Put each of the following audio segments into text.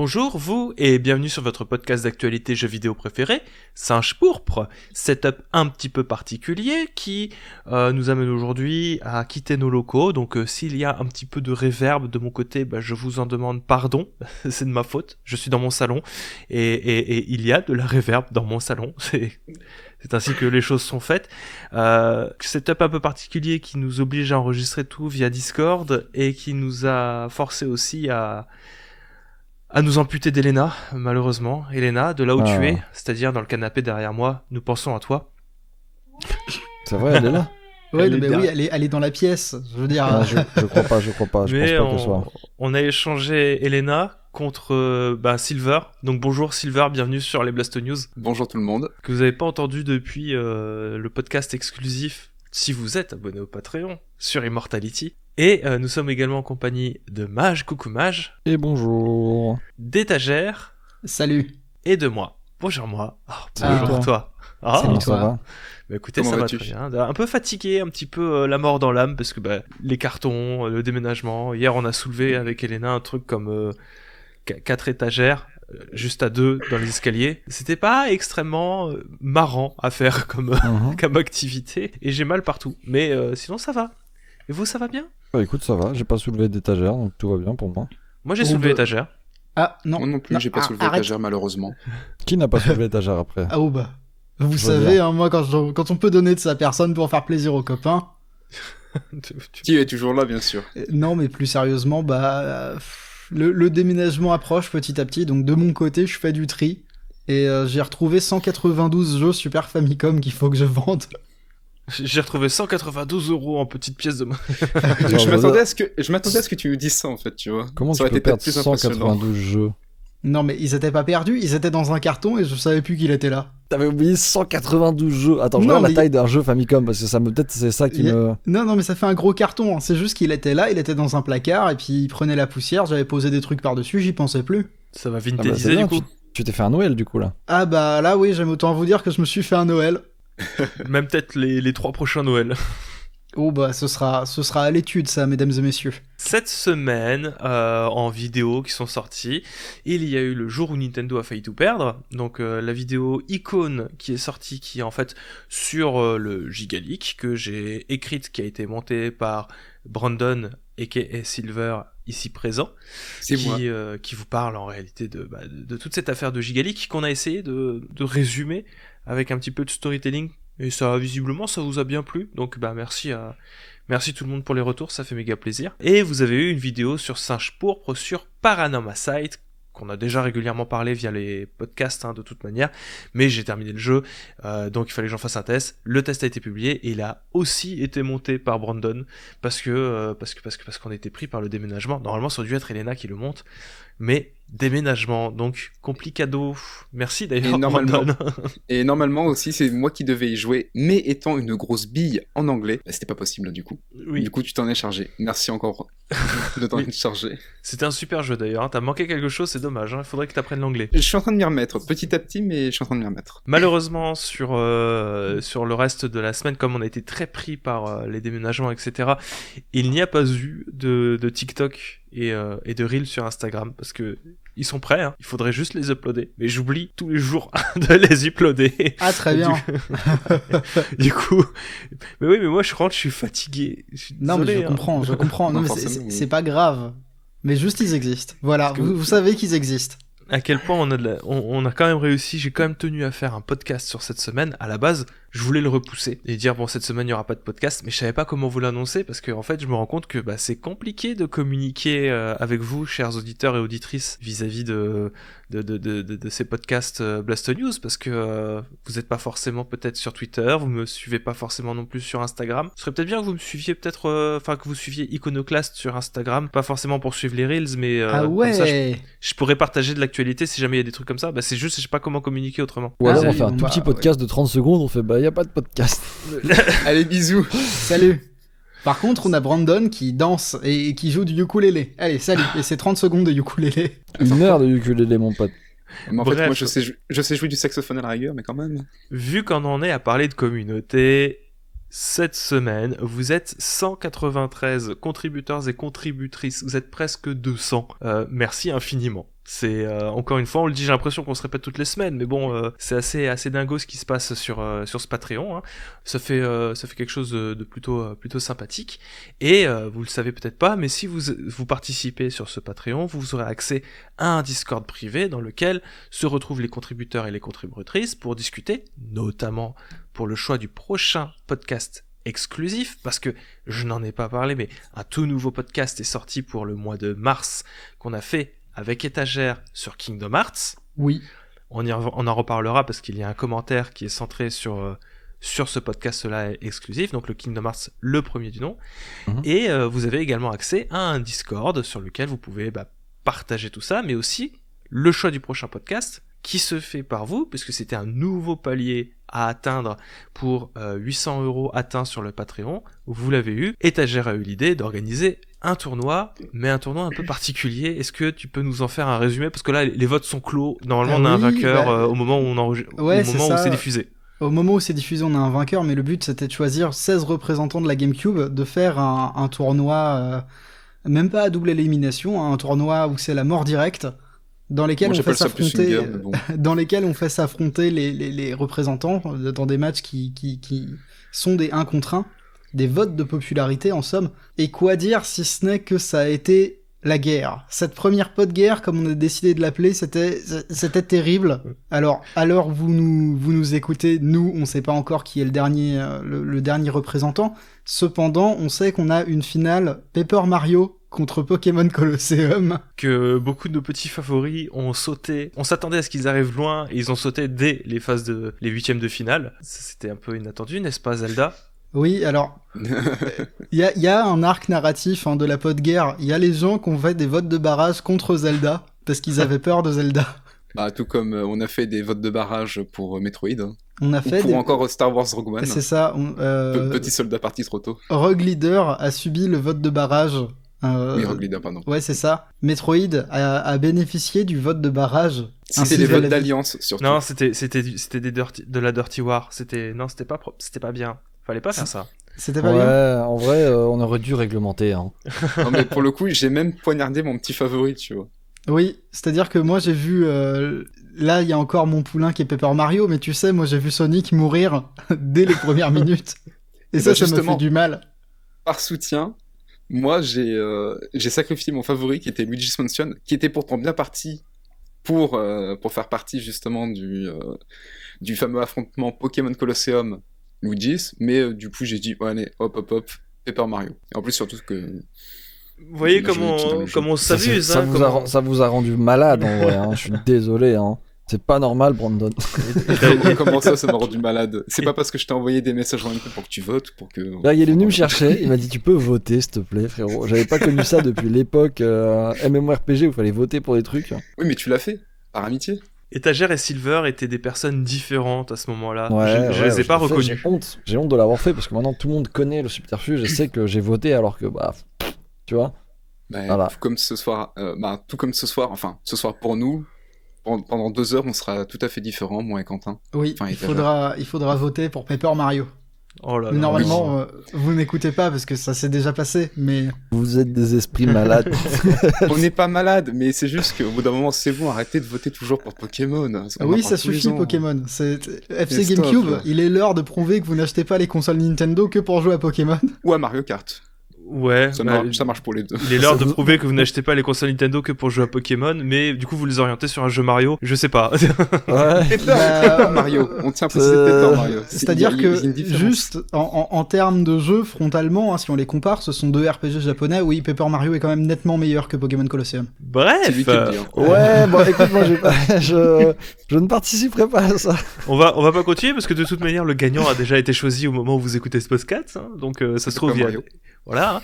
Bonjour vous et bienvenue sur votre podcast d'actualité jeux vidéo préféré, Singe Pourpre, setup un petit peu particulier qui nous amène aujourd'hui à quitter nos locaux, donc s'il y a un petit peu de reverb de mon côté, je vous en demande pardon, c'est de ma faute, je suis dans mon salon et il y a de la reverb dans mon salon, c'est ainsi que les choses sont faites. Setup un peu particulier qui nous oblige à enregistrer tout via Discord et qui nous a forcé aussi à nous amputer d'Elena, malheureusement. Elena, de là où tu es, c'est-à-dire dans le canapé derrière moi, nous pensons à toi. C'est vrai, elle est là. Ouais, mais oui, elle est dans la pièce. Je veux dire. Non, je crois pas. Je pense pas qu'elle soit. On a échangé Elena contre Silver. Donc bonjour Silver, bienvenue sur les Blasto News. Bonjour tout le monde. Que vous n'avez pas entendu depuis le podcast exclusif, si vous êtes abonné au Patreon, sur Immortality. Et nous sommes également en compagnie de Mage, coucou Mage. Et bonjour. D'Étagère. Salut. Et de moi. Bonjour moi. Bonjour toi. Salut toi. Ça va. Écoutez, Comment ça va vas-tu ? très bien. Un peu fatigué, un petit peu la mort dans l'âme, parce que les cartons, le déménagement. Hier, on a soulevé avec Elena un truc comme 4 étagères, juste à 2 dans les escaliers. C'était pas extrêmement marrant à faire comme activité, et j'ai mal partout. Mais sinon, ça va. Et vous, ça va bien ? Bah écoute, ça va. J'ai pas soulevé d'étagère, donc tout va bien pour moi. Moi, j'ai soulevé l'étagère. Ah non. Moi non plus, j'ai pas soulevé l'étagère malheureusement. Qui n'a pas soulevé l'étagère après ? Ah vous savez, moi quand on peut donner de sa personne pour faire plaisir aux copains. Tu es toujours là, bien sûr. Non, mais plus sérieusement, le déménagement approche petit à petit. Donc de mon côté, je fais du tri et j'ai retrouvé 192 jeux Super Famicom qu'il faut que je vende. J'ai retrouvé 192 € en petites pièces de monnaie. Je m'attendais à ce que tu me dises ça en fait, tu vois. Comment ça tu peux perdre plus impressionnant. 192 jeux ? Non, mais ils étaient pas perdus, ils étaient dans un carton et je savais plus qu'il était là. T'avais oublié 192 jeux. Attends, je Non, regarde la mais taille d'un jeu Famicom parce que ça me peut-être c'est ça qui me. Non, mais ça fait un gros carton. Hein. C'est juste qu'il était là, il était dans un placard et puis il prenait la poussière. J'avais posé des trucs par-dessus, j'y pensais plus. Ça va c'est vintage bien, du coup. Tu t'es fait un Noël du coup là. Ah là oui, j'aime autant vous dire que je me suis fait un Noël. Même peut-être les 3 prochains Noëls. Ce sera à l'étude ça, mesdames et messieurs. Cette semaine, en vidéo qui sont sorties, il y a eu le jour où Nintendo a failli tout perdre. Donc la vidéo Icône qui est sortie, qui est en fait sur le Gigaleak que j'ai écrite, qui a été montée par Brandon aka Silver ici présent, qui vous parle en réalité de toute cette affaire de Gigaleak qu'on a essayé de résumer avec un petit peu de storytelling. Et ça, visiblement, ça vous a bien plu. Donc, merci tout le monde pour les retours, ça fait méga plaisir. Et vous avez eu une vidéo sur Singe Pourpre sur Paranormasight, qu'on a déjà régulièrement parlé via les podcasts, de toute manière. Mais j'ai terminé le jeu, donc il fallait que j'en fasse un test. Le test a été publié et il a aussi été monté par Brandon parce qu'on était pris par le déménagement. Normalement, ça aurait dû être Elena qui le monte, mais déménagement, donc complicado. Merci d'ailleurs. Et normalement aussi, c'est moi qui devais y jouer, mais étant une grosse bille en anglais, c'était pas possible du coup. Oui. Du coup, tu t'en es chargé. Merci encore de t'en être chargé. C'était un super jeu d'ailleurs. T'as manqué quelque chose, c'est dommage. Il faudrait que t'apprennes l'anglais. Je suis en train de m'y remettre, petit à petit, mais je suis en train de m'y remettre. Malheureusement, sur le reste de la semaine, comme on a été très pris par les déménagements, etc., il n'y a pas eu de TikTok et de Reels sur Instagram parce que ils sont prêts, il faudrait juste les uploader. Mais j'oublie tous les jours de les uploader. Ah, très bien. Du coup, mais moi je suis fatigué. Non, mais je comprends. Non, mais c'est pas grave. Mais juste ils existent. Voilà, vous savez qu'ils existent. À quel point on a quand même réussi, j'ai quand même tenu à faire un podcast sur cette semaine. À la base, je voulais le repousser et dire cette semaine il n'y aura pas de podcast, mais je savais pas comment vous l'annoncer parce que en fait je me rends compte que c'est compliqué de communiquer avec vous, chers auditeurs et auditrices, vis-à-vis de ces podcasts Blasto News, parce que vous n'êtes pas forcément peut-être sur Twitter, vous me suivez pas forcément non plus sur Instagram. Ce serait peut-être bien que vous me suiviez que vous suiviez Iconoclast sur Instagram, pas forcément pour suivre les Reels, mais comme ça, je pourrais partager de l'actualité si jamais il y a des trucs comme ça. C'est juste, je sais pas comment communiquer autrement. Ou alors on fait un tout petit podcast de 30 secondes, on fait y a pas de podcast. Allez, bisous. Salut. Par contre, on a Brandon qui danse et qui joue du ukulélé. Allez, salut. Et c'est 30 secondes de ukulélé. 1 heure de ukulélé, mon pote. Mais en fait, moi, je sais jouer du saxophone à la rigueur, mais quand même. Vu qu'on en est à parler de communauté, cette semaine, vous êtes 193 contributeurs et contributrices. Vous êtes presque 200. Merci infiniment. C'est encore une fois, on le dit, j'ai l'impression qu'on se répète toutes les semaines, mais bon, c'est assez dingo ce qui se passe sur ce Patreon. Hein. Ça fait quelque chose de plutôt sympathique. Et vous le savez peut-être pas, mais si vous participez sur ce Patreon, vous aurez accès à un Discord privé dans lequel se retrouvent les contributeurs et les contributrices pour discuter, notamment pour le choix du prochain podcast exclusif, parce que je n'en ai pas parlé, mais un tout nouveau podcast est sorti pour le mois de mars qu'on a fait avec Étagère sur Kingdom Hearts. Oui. On en reparlera parce qu'il y a un commentaire qui est centré sur ce podcast-là exclusif, donc le Kingdom Hearts, le premier du nom. Et vous avez également accès à un Discord sur lequel vous pouvez partager tout ça, mais aussi le choix du prochain podcast qui se fait par vous, puisque c'était un nouveau palier à atteindre pour 800 € atteints sur le Patreon. Vous l'avez eu. Étagère a eu l'idée d'organiser un tournoi, mais un tournoi un peu particulier. Est-ce que tu peux nous en faire un résumé? Parce que là, les votes sont clos. Normalement, on a un vainqueur au moment où où c'est diffusé. Au moment où c'est diffusé, on a un vainqueur, mais le but, c'était de choisir 16 représentants de la GameCube, de faire un tournoi, même pas à double élimination, un tournoi où c'est la mort directe, dans lesquels on fait s'affronter les représentants dans des matchs qui sont des 1 contre 1, des votes de popularité en somme. Et quoi dire si ce n'est que ça a été la guerre. Cette première pot de guerre, comme on a décidé de l'appeler, c'était terrible. Alors vous nous écoutez, nous on sait pas encore qui est le dernier représentant. Cependant, on sait qu'on a une finale Paper Mario contre Pokémon Colosseum. Que beaucoup de nos petits favoris ont sauté. On s'attendait à ce qu'ils arrivent loin et ils ont sauté dès les huitièmes de finale. C'était un peu inattendu, n'est-ce pas, Zelda? Oui, alors, il y a un arc narratif de la pot de guerre. Il y a les gens qui ont fait des votes de barrage contre Zelda, parce qu'ils avaient peur de Zelda. Tout comme on a fait des votes de barrage pour Metroid. On a fait encore Star Wars Rogue One. C'est ça. Petit soldat parti trop tôt. Rogue Leader a subi le vote de barrage. Oui, Rogue Leader, pardon. Ouais, c'est ça. Metroid a bénéficié du vote de barrage. C'était les votes d'alliance, surtout. Non, c'était de la Dirty War. C'était pas bien. Fallait pas faire ça. C'était pas bien. En vrai, on aurait dû réglementer. Hein. Non, mais pour le coup, j'ai même poignardé mon petit favori, tu vois. Oui, c'est-à-dire que moi j'ai vu... Là, il y a encore mon poulain qui est Paper Mario, mais tu sais, moi j'ai vu Sonic mourir dès les premières minutes. Et ça me fait du mal. Par soutien, moi j'ai sacrifié mon favori qui était Luigi's Mansion, qui était pourtant bien parti pour faire partie justement du fameux affrontement Pokémon Colosseum Luigi's, mais du coup j'ai dit allez hop Paper Mario. Et en plus surtout que vous voyez comment on s'amuse. Ça vous a rendu malade en vrai. Je suis désolé. C'est pas normal, Brandon. Comment ça m'a rendu malade? C'est pas parce que je t'ai envoyé des messages en MP pour que tu votes, pour que... Là, il est venu me chercher, il m'a dit tu peux voter s'il te plaît, frérot. J'avais pas connu ça depuis l'époque MMORPG où il fallait voter pour des trucs. Oui, mais tu l'as fait, par amitié. Étagère et Silver étaient des personnes différentes à ce moment-là. Je les ai pas reconnus. J'ai honte de l'avoir fait parce que maintenant tout le monde connaît le subterfuge et sait que j'ai voté alors que tu vois. Voilà. Tout comme ce soir, enfin ce soir pour nous, pendant 2 heures on sera tout à fait différents, moi et Quentin. Oui, il faudra voter pour Paper Mario. Oh là là, normalement, vous n'écoutez pas parce que ça s'est déjà passé, mais... Vous êtes des esprits malades. On n'est pas malades, mais c'est juste qu'au bout d'un moment, c'est bon, arrêtez de voter toujours pour Pokémon. Oui, ça suffit, Pokémon. FC GameCube, il est l'heure de prouver que vous n'achetez pas les consoles Nintendo que pour jouer à Pokémon. Ou à Mario Kart. Ouais, ça marche pour les deux. Il est l'heure de prouver que vous n'achetez pas les consoles Nintendo que pour jouer à Pokémon, mais du coup vous les orientez sur un jeu Mario, je sais pas. Paper Mario, on tient à préciser Paper Mario. C'est-à-dire que juste en termes de jeu frontalement, si on les compare, ce sont 2 RPG japonais. Oui, Paper Mario est quand même nettement meilleur que Pokémon Colosseum. Bref. Ouais, bon écoute, moi je ne participerai pas à ça. On va pas continuer parce que de toute manière le gagnant a déjà été choisi au moment où vous écoutez ce podcast, donc ça se trouve voilà.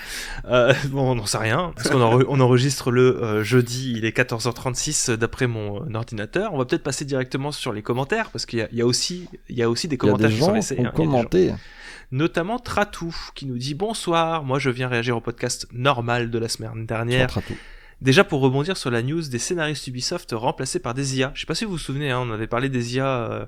Bon, on n'en sait rien parce qu'on on enregistre le jeudi, il est 14h36 d'après mon ordinateur. On va peut-être passer directement sur les commentaires parce qu'il y a aussi des commentaires qui sont laissés. Il y a des gens qui ont commenté. Notamment Tratou qui nous dit bonsoir, moi je viens réagir au podcast normal de la semaine dernière. Déjà pour rebondir sur la news des scénaristes Ubisoft remplacés par des IA. Je sais pas si vous vous souvenez, hein, on avait parlé des IA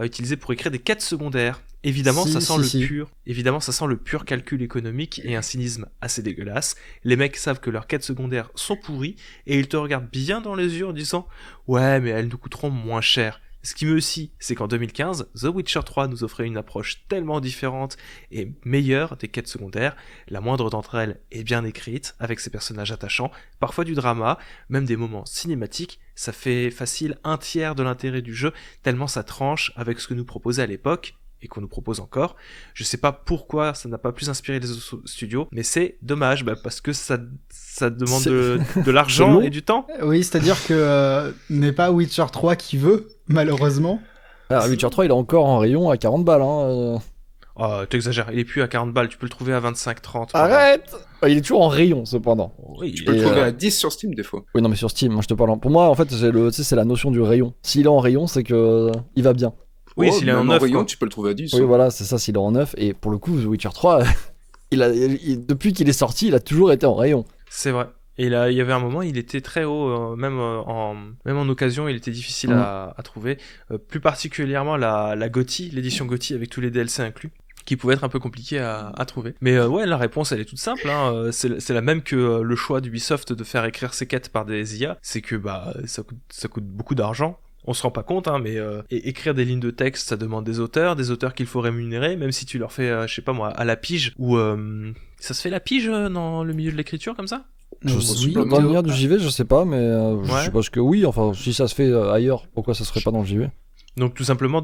utilisées pour écrire des quêtes secondaires. Évidemment, ça sent le pur calcul économique et un cynisme assez dégueulasse. Les mecs savent que leurs quêtes secondaires sont pourries et ils te regardent bien dans les yeux en disant « Ouais, mais elles nous coûteront moins cher ». Ce qui me aussi, c'est qu'en 2015, The Witcher 3 nous offrait une approche tellement différente et meilleure des quêtes secondaires. La moindre d'entre elles est bien écrite, avec ses personnages attachants, parfois du drama, même des moments cinématiques. Ça fait facile un tiers de l'intérêt du jeu, tellement ça tranche avec ce que nous proposait à l'époque, et qu'on nous propose encore. Je sais pas pourquoi ça n'a pas plus inspiré les autres studios, mais c'est dommage, parce que ça demande de l'argent et du temps. Oui, c'est-à-dire que n'est pas Witcher 3 qui veut, malheureusement. Alors, Witcher 3, il est encore en rayon à 40 balles. Oh, t'exagères, il est plus à 40 balles, tu peux le trouver à 25-30. Arrête. Il est toujours en rayon, cependant. Oui, Tu peux le trouver à 10 sur Steam, des fois. Oui, non, mais sur Steam, moi je te parle. Pour moi, en fait, c'est la notion du rayon. S'il est en rayon, c'est que il va bien. Oui, s'il est en 9, rayon, tu peux le trouver à 10. Oui, voilà, c'est ça, s'il est en 9. Et pour le coup, The Witcher 3, depuis qu'il est sorti, il a toujours été en rayon. C'est vrai. Et là, il y avait un moment, il était très haut, même en occasion, il était difficile à trouver. Plus particulièrement la GOTY, l'édition GOTY avec tous les DLC inclus, qui pouvait être un peu compliqué à trouver. Mais ouais, la réponse, elle est toute simple. Hein. C'est la même que le choix d'Ubisoft de faire écrire ses quêtes par des IA. C'est que ça coûte beaucoup d'argent. On se rend pas compte, hein, mais écrire des lignes de texte, ça demande des auteurs qu'il faut rémunérer, même si tu leur fais, je sais pas moi, à la pige, ou ça se fait la pige dans le milieu de l'écriture comme ça ? Dans le milieu du JV, je sais pas, mais je suppose que oui. Enfin, si ça se fait ailleurs, pourquoi ça se ferait pas dans le JV ? Donc tout simplement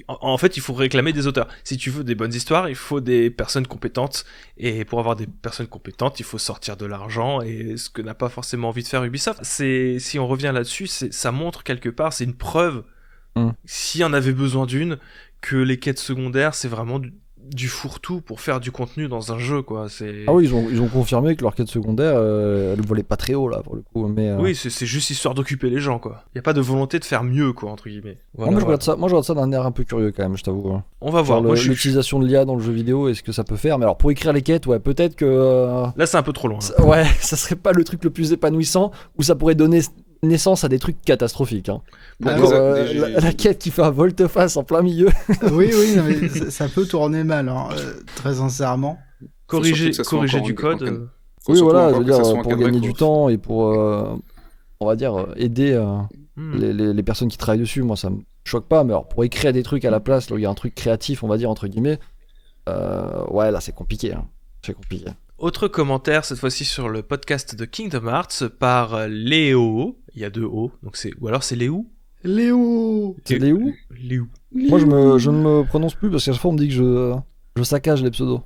en fait il faut réclamer des auteurs. Si tu veux des bonnes histoires, il faut des personnes compétentes, et pour avoir des personnes compétentes, il faut sortir de l'argent, et ce que n'a pas forcément envie de faire Ubisoft. Si on revient là-dessus, ça montre quelque part, c'est une preuve, s'il y en avait besoin d'une, que les quêtes secondaires, c'est vraiment du fourre-tout pour faire du contenu dans un jeu, quoi. Ah oui, ils ont confirmé que leur quête secondaire, elle ne volait pas très haut, là, pour le coup. Mais, oui, c'est juste histoire d'occuper les gens, quoi. Il n'y a pas de volonté de faire mieux, quoi, entre guillemets. Voilà, moi, je regarde ça d'un air un peu curieux, quand même, je t'avoue. On va voir. L'utilisation de l'IA dans le jeu vidéo, est-ce que ça peut faire ? Mais alors, pour écrire les quêtes, ouais, peut-être que... Là, c'est un peu trop loin. Ouais, ça serait pas le truc le plus épanouissant, ou ça pourrait donner naissance à des trucs catastrophiques. Hein. La quête qui fait un volte-face en plein milieu. Oui, non, mais ça peut tourner mal, hein, très sincèrement. Corriger du code. Oui, voilà, je veux dire, pour gagner du temps et pour, on va dire, aider les personnes qui travaillent dessus, moi ça me choque pas, mais alors pour écrire des trucs à la place, là où il y a un truc créatif, on va dire, entre guillemets, ouais, là c'est compliqué. Hein. C'est compliqué. Autre commentaire, cette fois-ci sur le podcast de Kingdom Hearts par Léo. Il y a 2 O, donc ou alors c'est Léo. Léo. C'est Léo. Moi je ne me prononce plus parce qu'à chaque fois on me dit que je saccage les pseudos.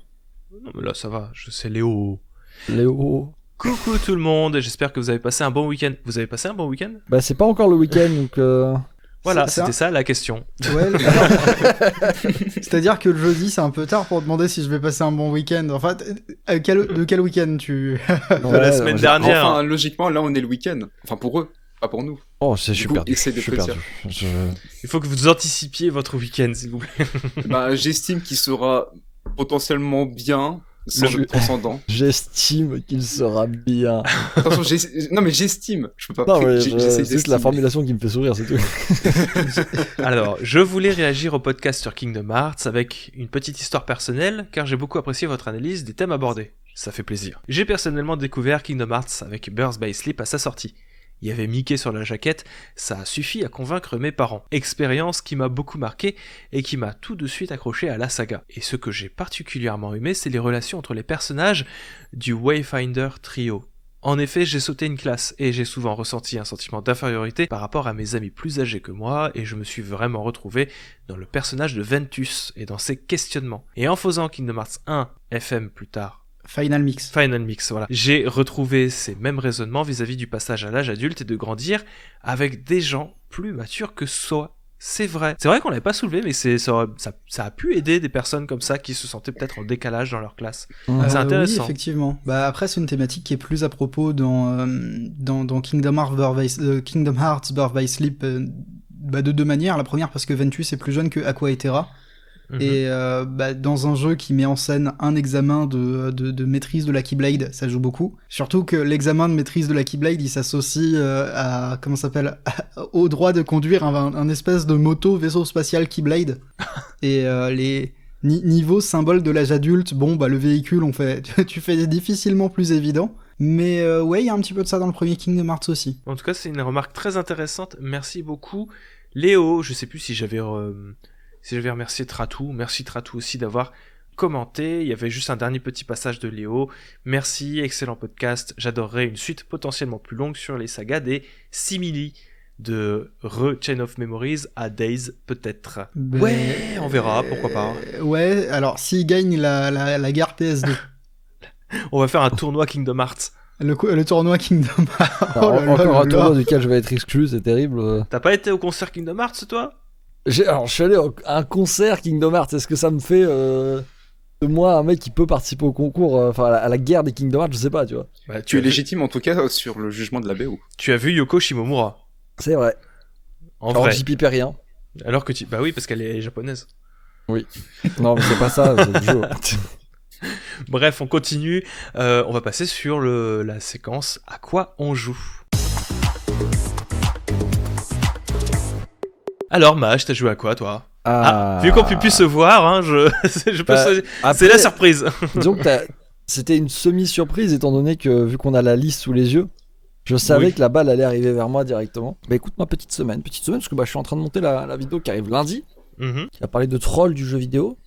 Non mais là ça va, c'est Léo. Léo. Coucou tout le monde, j'espère que vous avez passé un bon week-end. Vous avez passé un bon week-end ? Bah c'est pas encore le week-end donc... Voilà, c'était ça la question. Ouais, c'est-à-dire que le jeudi, c'est un peu tard pour demander si je vais passer un bon week-end. Enfin, de quel week-end tu... De la semaine dernière. Enfin, logiquement, là, on est le week-end. Enfin, pour eux, pas pour nous. Oh, c'est super. Il faut que vous anticipiez votre week-end, s'il vous plaît. J'estime qu'il sera potentiellement bien... Sans jeu transcendant. J'estime qu'il sera bien. Attention, non mais j'estime. Je peux pas. Non, mais c'est juste la formulation qui me fait sourire, c'est tout. Alors, je voulais réagir au podcast sur Kingdom Hearts avec une petite histoire personnelle, car j'ai beaucoup apprécié votre analyse des thèmes abordés. Ça fait plaisir. J'ai personnellement découvert Kingdom Hearts avec Birth by Sleep à sa sortie. Il y avait Mickey sur la jaquette, ça a suffi à convaincre mes parents. Expérience qui m'a beaucoup marqué et qui m'a tout de suite accroché à la saga. Et ce que j'ai particulièrement aimé, c'est les relations entre les personnages du Wayfinder Trio. En effet, j'ai sauté une classe et j'ai souvent ressenti un sentiment d'infériorité par rapport à mes amis plus âgés que moi, et je me suis vraiment retrouvé dans le personnage de Ventus et dans ses questionnements. Et en faisant Kingdom Hearts 1 FM plus tard, Final Mix, voilà. J'ai retrouvé ces mêmes raisonnements vis-à-vis du passage à l'âge adulte et de grandir avec des gens plus matures que soi. C'est vrai qu'on l'avait pas soulevé, mais ça a pu aider des personnes comme ça qui se sentaient peut-être en décalage dans leur classe. C'est intéressant. Oui, effectivement. Après, c'est une thématique qui est plus à propos dans Kingdom Hearts Birth by Sleep, de 2 manières. La première parce que Ventus est plus jeune que Aqua et Terra. Et dans un jeu qui met en scène un examen de maîtrise de la Keyblade, ça joue beaucoup. Surtout que l'examen de maîtrise de la Keyblade, il s'associe à comment ça s'appelle, au droit de conduire un espèce de moto vaisseau spatial Keyblade. Et les niveaux symboles de l'âge adulte, le véhicule, tu fais difficilement plus évident. Mais il y a un petit peu de ça dans le premier Kingdom Hearts aussi. En tout cas, c'est une remarque très intéressante. Merci beaucoup, Léo. Je sais plus si j'avais remercié Tratou. Merci Tratou aussi d'avoir commenté. Il y avait juste un dernier petit passage de Léo. Merci, excellent podcast. J'adorerais une suite potentiellement plus longue sur les sagas des simili. De Chain of Memories à Days, peut-être. Ouais, on verra, pourquoi pas. Ouais, alors s'il gagne la guerre PS2. On va faire un tournoi Kingdom Hearts. Le tournoi Kingdom Hearts. Encore un tournoi duquel je vais être exclu, c'est terrible. T'as pas été au concert Kingdom Hearts, toi ? Je suis allé à un concert Kingdom Hearts. Est-ce que ça me fait de moi un mec qui peut participer au concours, à la guerre des Kingdom Hearts, je sais pas, tu vois. Bah, tu es légitime en tout cas sur le jugement de la BO. Tu as vu Yoko Shimomura ? C'est vrai. Alors j'y pipais rien. Alors que bah oui, parce qu'elle est japonaise. Oui. Non, mais c'est pas ça, c'est le jeu. Bref, on continue. On va passer sur la séquence à quoi on joue. Alors, Maj, t'as joué à quoi, toi ? Vu qu'on peut plus se voir, hein, je peux après, c'est la surprise. Disons que c'était une semi-surprise, étant donné que, vu qu'on a la liste sous les yeux, je savais que la balle allait arriver vers moi directement. Bah écoute, ma petite semaine, parce que je suis en train de monter la vidéo qui arrive lundi, qui va parler de trolls du jeu vidéo.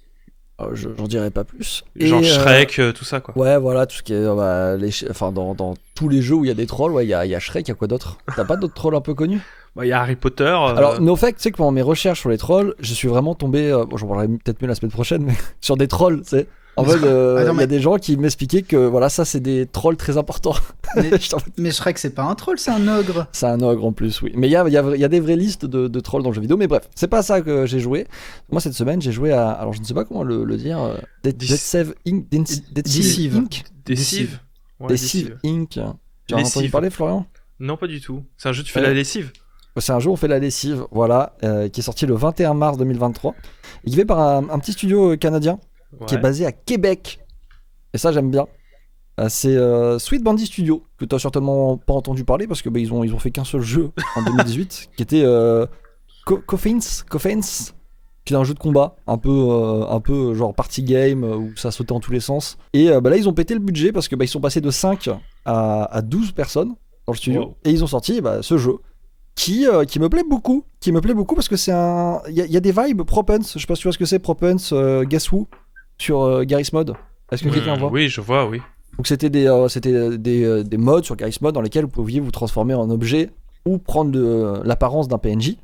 J'en dirai pas plus. Genre Shrek, tout ça, quoi. Ouais, voilà, tout ce qui est dans tous les jeux où il y a des trolls, ouais, il y a Shrek, il y a quoi d'autre ? T'as pas d'autres trolls un peu connus ? Bah, il y a Harry Potter. Alors, no fact, tu sais que pendant mes recherches sur les trolls, je suis vraiment tombé, j'en parlerai peut-être mieux la semaine prochaine, mais sur des trolls, tu sais. En fait, il y a des gens qui m'expliquaient que voilà, ça c'est des trolls très importants. Mais Shrek, c'est pas un troll, c'est un ogre. C'est un ogre en plus, oui. Mais il y a des vraies listes de trolls dans le jeu vidéo. Mais bref, c'est pas ça que j'ai joué. Moi, cette semaine, j'ai joué à. Alors, je ne sais pas comment le dire. Deceive Inc. Deceive Inc. Tu as entendu parler, Florian ? Non, pas du tout. C'est un jeu où tu fais la lessive. C'est un jeu où on fait la lessive, voilà, qui est sorti le 21 mars 2023. Et qui est fait par un petit studio canadien. Qui est basé à Québec. Et ça, j'aime bien. C'est Sweet Bandit Studio, que tu n'as certainement pas entendu parler parce que ils ont fait qu'un seul jeu en 2018, qui était Coffins, qui est un jeu de combat, un peu genre party game où ça sautait en tous les sens. Et là, ils ont pété le budget parce que ils sont passés de 5 à 12 personnes dans le studio. Et ils ont sorti ce jeu. Qui me plaît beaucoup, parce que c'est il y a des vibes Propense, je sais pas si tu vois ce que c'est, Propense, Guess Who sur Garry's Mod. Est-ce que quelqu'un voit ? Oui, je vois, oui. Donc c'était des modes sur Garry's Mod dans lesquels vous pouviez vous transformer en objet ou prendre l'apparence d'un PNJ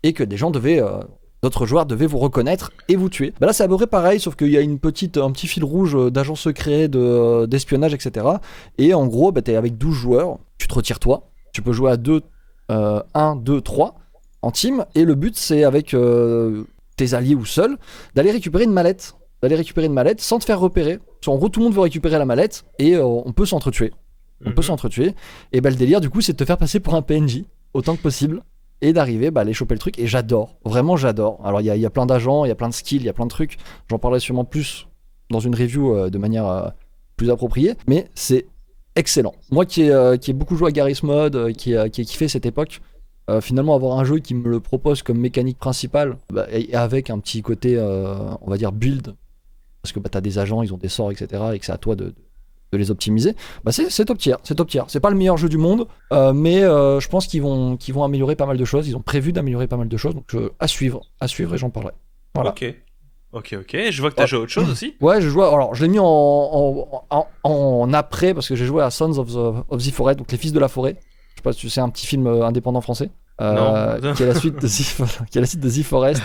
et que des gens d'autres joueurs devaient vous reconnaître et vous tuer. Là c'est à peu près pareil, sauf qu'il y a un petit fil rouge d'agents secrets, d'espionnage, etc. Et en gros, t'es avec 12 joueurs, tu te retires toi, tu peux jouer à 2, 1, 2, 3 en team, et le but c'est avec tes alliés ou seul d'aller récupérer une mallette sans te faire repérer. En gros, tout le monde veut récupérer la mallette et on peut s'entretuer. Et le délire du coup c'est de te faire passer pour un PNJ autant que possible et d'arriver à aller choper le truc. Et j'adore, vraiment j'adore. Alors il y a plein d'agents, il y a plein de skills, il y a plein de trucs. J'en parlerai sûrement plus dans une review de manière plus appropriée, mais c'est excellent. Moi qui ai beaucoup joué à Garry's Mod, qui ai kiffé cette époque, finalement avoir un jeu qui me le propose comme mécanique principale, et avec un petit côté on va dire build, parce que t'as des agents, ils ont des sorts, etc., et que c'est à toi de les optimiser, c'est top tier. C'est pas le meilleur jeu du monde, mais je pense qu'ils vont améliorer pas mal de choses. Ils ont prévu d'améliorer pas mal de choses, donc à suivre et j'en parlerai. Voilà. Ok, je vois que t'as joué à autre chose aussi. Ouais, alors je l'ai mis en après, parce que j'ai joué à Sons of the Forest, donc les fils de la forêt. Je sais pas si tu sais, un petit film indépendant français. Qui est la suite de The Forest.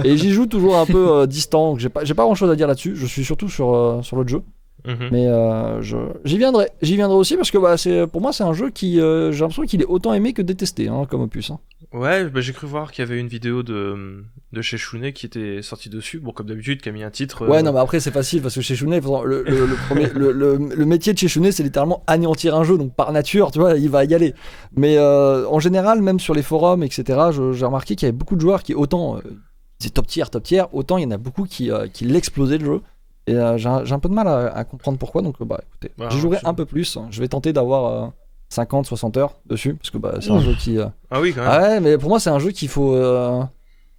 Et j'y joue toujours un peu distant, donc j'ai pas grand chose à dire là-dessus. Je suis surtout sur l'autre jeu. Mais j'y viendrai aussi parce que pour moi c'est un jeu qui j'ai l'impression qu'il est autant aimé que détesté comme opus. Ouais, j'ai cru voir qu'il y avait une vidéo de chez Shune qui était sortie dessus, bon comme d'habitude qui a mis un titre. Ouais non mais après c'est facile parce que chez Shune le métier de chez Shune c'est littéralement anéantir un jeu, donc par nature tu vois il va y aller. Mais en général même sur les forums etc j'ai remarqué qu'il y avait beaucoup de joueurs qui autant c'est top tier, autant il y en a beaucoup qui l'explosaient le jeu. Et j'ai un peu de mal à comprendre pourquoi, donc écoutez, j'y jouerai un peu plus. Je vais tenter d'avoir 50-60 heures dessus, parce que c'est un jeu qui... Ah oui, quand même. Ouais, mais pour moi c'est un jeu qu'il faut...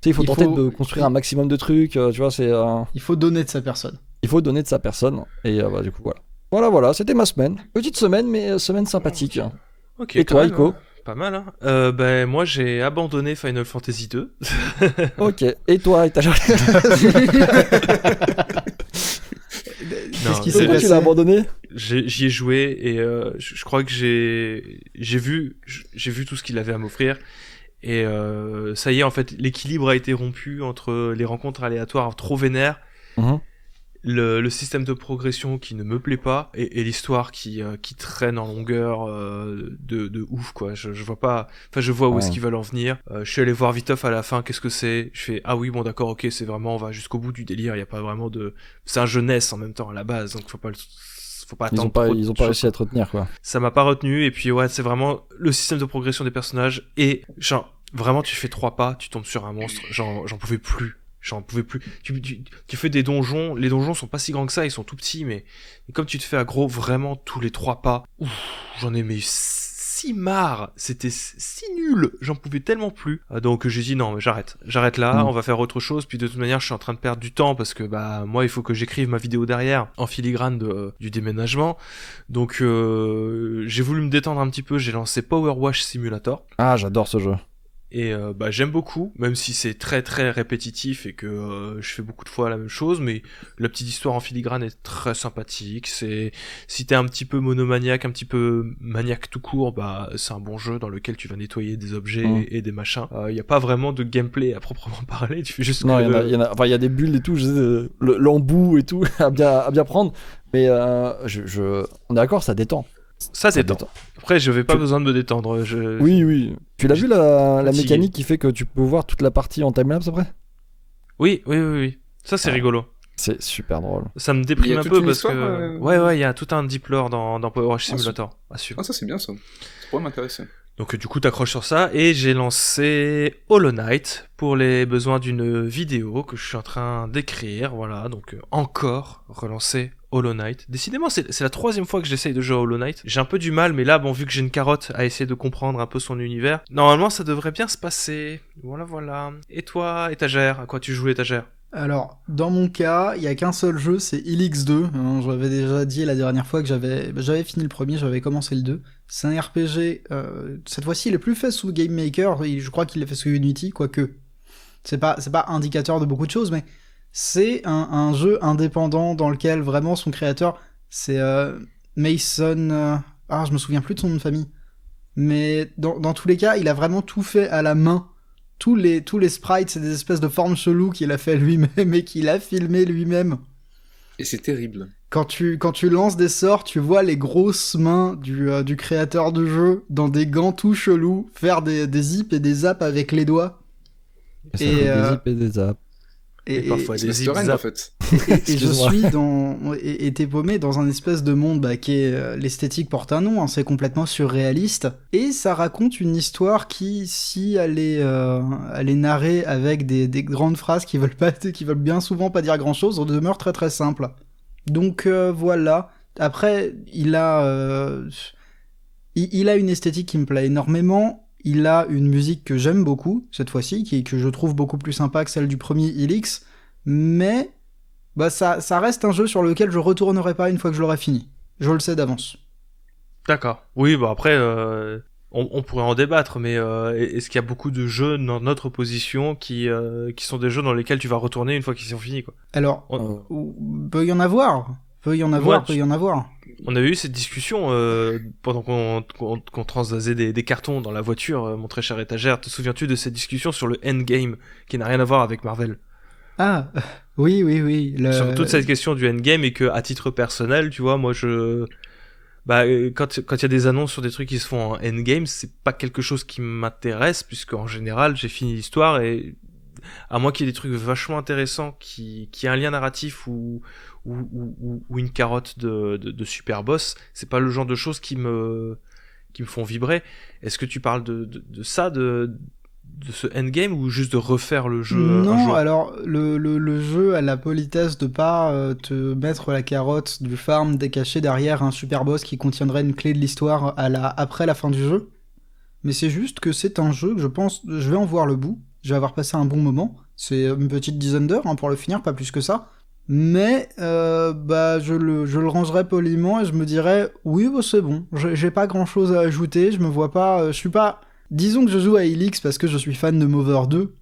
il faut tenter de construire un maximum de trucs, tu vois, c'est... Il faut donner de sa personne. Il faut donner de sa personne, et du coup voilà, c'était ma semaine. Petite semaine, mais semaine sympathique. Ok, et toi, Ico? Pas mal, hein. Moi, j'ai abandonné Final Fantasy 2. Ok, et toi, et t'as Qu'est-ce qui s'est passé? Tu l'as abandonné? J'y ai joué et je crois que j'ai vu tout ce qu'il avait à m'offrir et ça y est, en fait, l'équilibre a été rompu entre les rencontres aléatoires trop vénères, le système de progression qui ne me plaît pas et l'histoire qui traîne en longueur de ouf, quoi. Je vois pas, enfin je vois où est-ce qu'ils veulent en venir. Je suis allé voir viteuf à la fin, qu'est-ce que c'est? Je fais ah oui, bon d'accord, ok, c'est vraiment, on va jusqu'au bout du délire, il y a pas vraiment de, c'est un jeunesse en même temps à la base, donc faut pas attendre. Ils ont pas réussi à te retenir, quoi. Ça m'a pas retenu, et puis ouais, c'est vraiment le système de progression des personnages, et genre vraiment tu fais 3 pas, tu tombes sur un monstre, j'en pouvais plus. Tu fais des donjons, les donjons sont pas si grands que ça, ils sont tout petits, mais comme tu te fais aggro vraiment tous les 3 pas, j'en ai mis si marre, c'était si nul, j'en pouvais tellement plus. Donc j'ai dit non, mais j'arrête là, on va faire autre chose, puis de toute manière je suis en train de perdre du temps parce que moi il faut que j'écrive ma vidéo derrière en filigrane du déménagement. Donc j'ai voulu me détendre un petit peu, j'ai lancé Power Wash Simulator. Ah, j'adore ce jeu. Et j'aime beaucoup, même si c'est très très répétitif et que je fais beaucoup de fois la même chose, mais la petite histoire en filigrane est très sympathique. C'est, si t'es un petit peu monomaniaque, un petit peu maniaque tout court, c'est un bon jeu dans lequel tu vas nettoyer des objets et des machins. Y a pas vraiment de gameplay à proprement parler, tu fais juste non, il y a des bulles et tout, l'embout et tout à bien prendre, mais on est d'accord, ça détend. Ça détend. Après, je vais pas besoin de me détendre. Oui. Tu l'as vu la mécanique qui fait que tu peux voir toute la partie en timelapse après? Oui. Ça, c'est rigolo. C'est super drôle. Ça me déprime un peu parce que... Ouais, il y a tout un deep lore dans Power Wash Simulator. Ah, ça c'est bien ça. Ça pourrait m'intéresser. Donc du coup, t'accroches sur ça, et j'ai lancé Hollow Knight pour les besoins d'une vidéo que je suis en train d'écrire, voilà, donc encore relancer Hollow Knight. Décidément, c'est la 3e fois que j'essaye de jouer à Hollow Knight. J'ai un peu du mal, mais là, bon, vu que j'ai une carotte à essayer de comprendre un peu son univers, normalement, ça devrait bien se passer. Voilà. Et toi, étagère, à quoi tu joues, étagère? Alors, dans mon cas, il y a qu'un seul jeu, c'est Helix 2. J'avais déjà dit la dernière fois que j'avais fini le premier, j'avais commencé le 2. C'est un RPG, cette fois-ci il est plus fait sous Game Maker, je crois qu'il est fait sous Unity, quoique c'est pas indicateur de beaucoup de choses, mais c'est un jeu indépendant dans lequel vraiment son créateur, c'est Mason... je me souviens plus de son nom de famille. Mais dans tous les cas, il a vraiment tout fait à la main. Tous les sprites, c'est des espèces de formes cheloues qu'il a fait lui-même et qu'il a filmé lui-même. Et c'est terrible. Quand tu lances des sorts, tu vois les grosses mains du créateur du jeu dans des gants tout chelous faire des zips et des zaps avec les doigts. Et des zips et des zaps. Et parfois des zips en fait. Et je suis t'es paumé dans un espèce de monde qui est l'esthétique porte un nom, hein, c'est complètement surréaliste, et ça raconte une histoire qui, si elle est narrée avec des grandes phrases qui veulent bien souvent pas dire grand chose, demeure très très simple. Donc voilà. Après, il a une esthétique qui me plaît énormément. Il a une musique que j'aime beaucoup, cette fois-ci, que je trouve beaucoup plus sympa que celle du premier Helix, mais ça reste un jeu sur lequel je retournerai pas une fois que je l'aurai fini. Je le sais d'avance. D'accord. Oui, après, on pourrait en débattre, mais est-ce qu'il y a beaucoup de jeux dans notre position qui sont des jeux dans lesquels tu vas retourner une fois qu'ils sont finis, quoi? Alors, peut y en avoir. On avait eu cette discussion pendant qu'on transvasait des cartons dans la voiture, mon très cher étagère. Te souviens-tu de cette discussion sur le endgame qui n'a rien à voir avec Marvel? Ah, oui. Sur toute cette question du endgame, et que, à titre personnel, tu vois, moi quand il y a des annonces sur des trucs qui se font en endgame, c'est pas quelque chose qui m'intéresse, puisque en général, j'ai fini l'histoire, et à moins qu'il y ait des trucs vachement intéressants qui a un lien narratif ou une carotte de super boss, c'est pas le genre de choses qui me font vibrer. Est-ce que tu parles de ça, ce endgame ou juste de refaire le jeu Non, alors le jeu a la politesse de pas te mettre la carotte du farm décaché derrière un super boss qui contiendrait une clé de l'histoire après la fin du jeu. Mais c'est juste que c'est un jeu que je pense, je vais en voir le bout, je vais avoir passé un bon moment. C'est une petite dizaine d'heures pour le finir, pas plus que ça. Mais je le rangerai poliment et je me dirais oui, c'est bon, j'ai pas grand chose à ajouter, je me vois pas, je suis pas. Disons que je joue à Helix parce que je suis fan de Mover 2